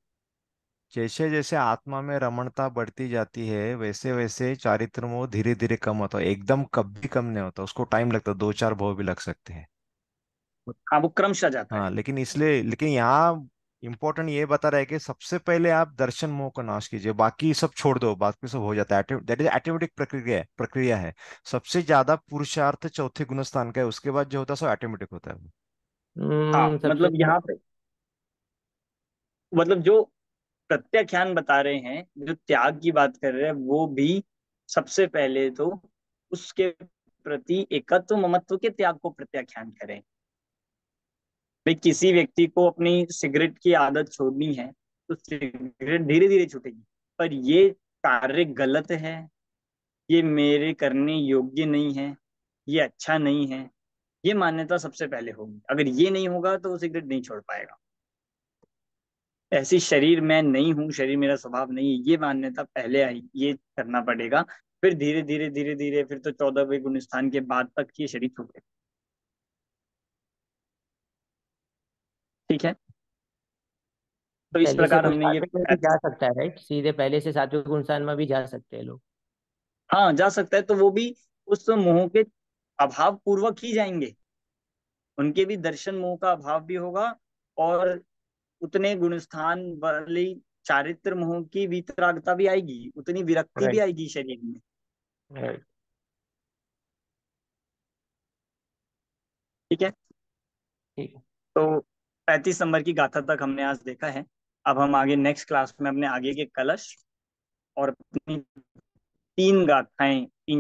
जैसे जैसे आत्मा में रमणता बढ़ती जाती है, वैसे वैसे चारित्र मोह धीरे धीरे कम होता है, एकदम कभी कम नहीं होता, उसको टाइम लगता है, 2 4 भव भी लग सकते हैं। हाँ वो क्रमशः जाता है। हाँ लेकिन इसलिए, लेकिन यहाँ इंपॉर्टेंट ये बता रहा है कि सबसे पहले आप दर्शन मोह को नाश कीजिए, बाकी सब छोड़ दो, बाकी सब हो जाता है। दैट इज ऑटोमेटिक प्रक्रिया है। सबसे ज्यादा पुरुषार्थ चौथे गुणस्थान का है, उसके बाद जो होता है सब ऑटोमेटिक होता है। हाँ सबसे मतलब यहाँ पे मतलब जो प्रत्याख्यान बता रहे हैं, जो त्याग की बात कर रहे हैं, वो भी सबसे पहले तो उसके प्रति एकत्व ममत्व के त्याग को प्रत्याख्यान करें। भाई किसी व्यक्ति को अपनी सिगरेट की आदत छोड़नी है तो सिगरेट धीरे धीरे छूटेगी, पर ये कार्य गलत है, ये मेरे करने योग्य नहीं है, ये अच्छा नहीं है, ये मान्यता सबसे पहले होगी। अगर ये नहीं होगा तो वो सिगरेट नहीं छोड़ पाएगा। ऐसी शरीर मैं नहीं हूँ, शरीर मेरा स्वभाव नहीं है, ये मान्यता पहले आई, ये करना पड़ेगा। फिर धीरे धीरे धीरे धीरे फिर तो 14वें गुण स्थान के बाद तक ये शरीर छूटे। ठीक है, तो इस पहले से प्रकार तो हमने ये सात्विक में भी जा सकता है, राइट? सीधे पहले से सात्विक गुणसान में भी जा सकते हैं लोग। हाँ जा सकता है, तो वो भी उस मोह के अभाव पूर्वक ही जाएंगे। उनके भी दर्शन मोह का अभाव भी होगा, और उतने गुणस्थान वाली चारित्र मोह की वितरागता भी आएगी, उतनी विरक्ति भी राइट। आएगी शरीर में। राइट। ठीक है, ठीक है। तो 35 नंबर की गाथा तक हमने आज देखा है। अब हम आगे नेक्स्ट क्लास में अपने आगे के कलश और अपनी तीन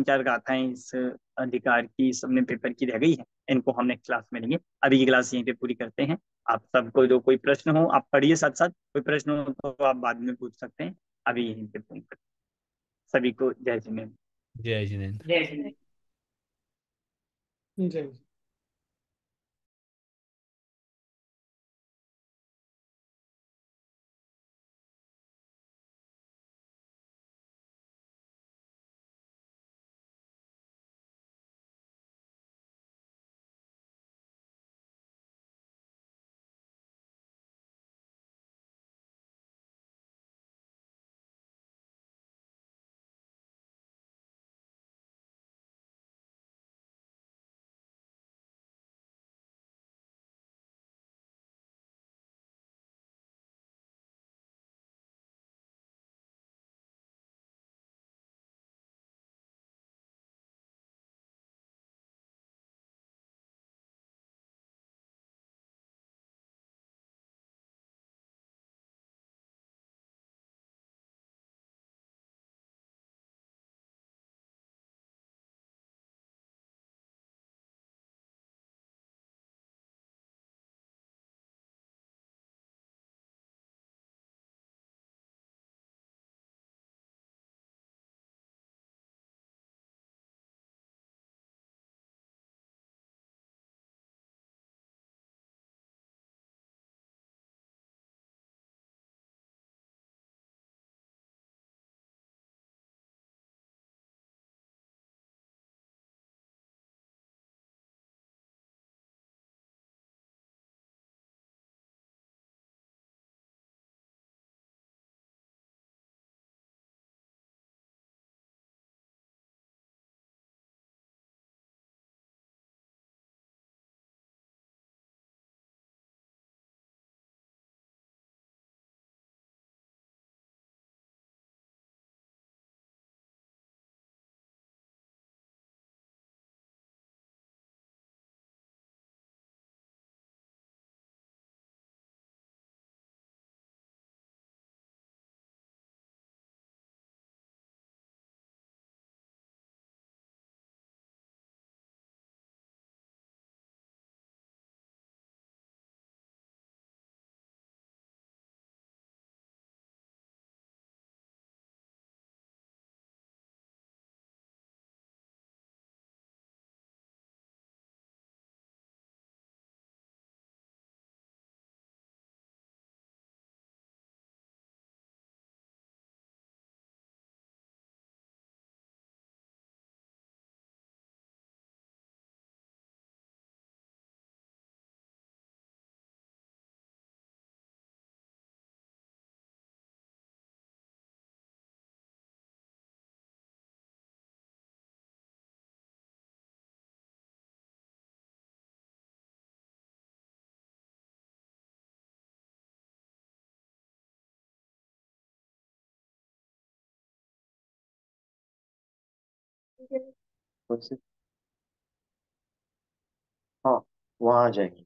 चार गाथाएं इस अधिकार की सबने पेपर की रह गई है, इनको हम नेक्स्ट क्लास में लेंगे। अभी की क्लास यहीं पे पूरी करते हैं। आप सबको जो कोई प्रश्न हो आप पढ़िए, साथ साथ कोई प्रश्न हो तो आप बाद में पूछ सकते हैं। अभी यहीं पे पूरी करते हैं। सभी को जय जिनेन्द्र। जय जिनेन्द्र। जय श्री जय हाँ, वहाँ आ जाएंगे।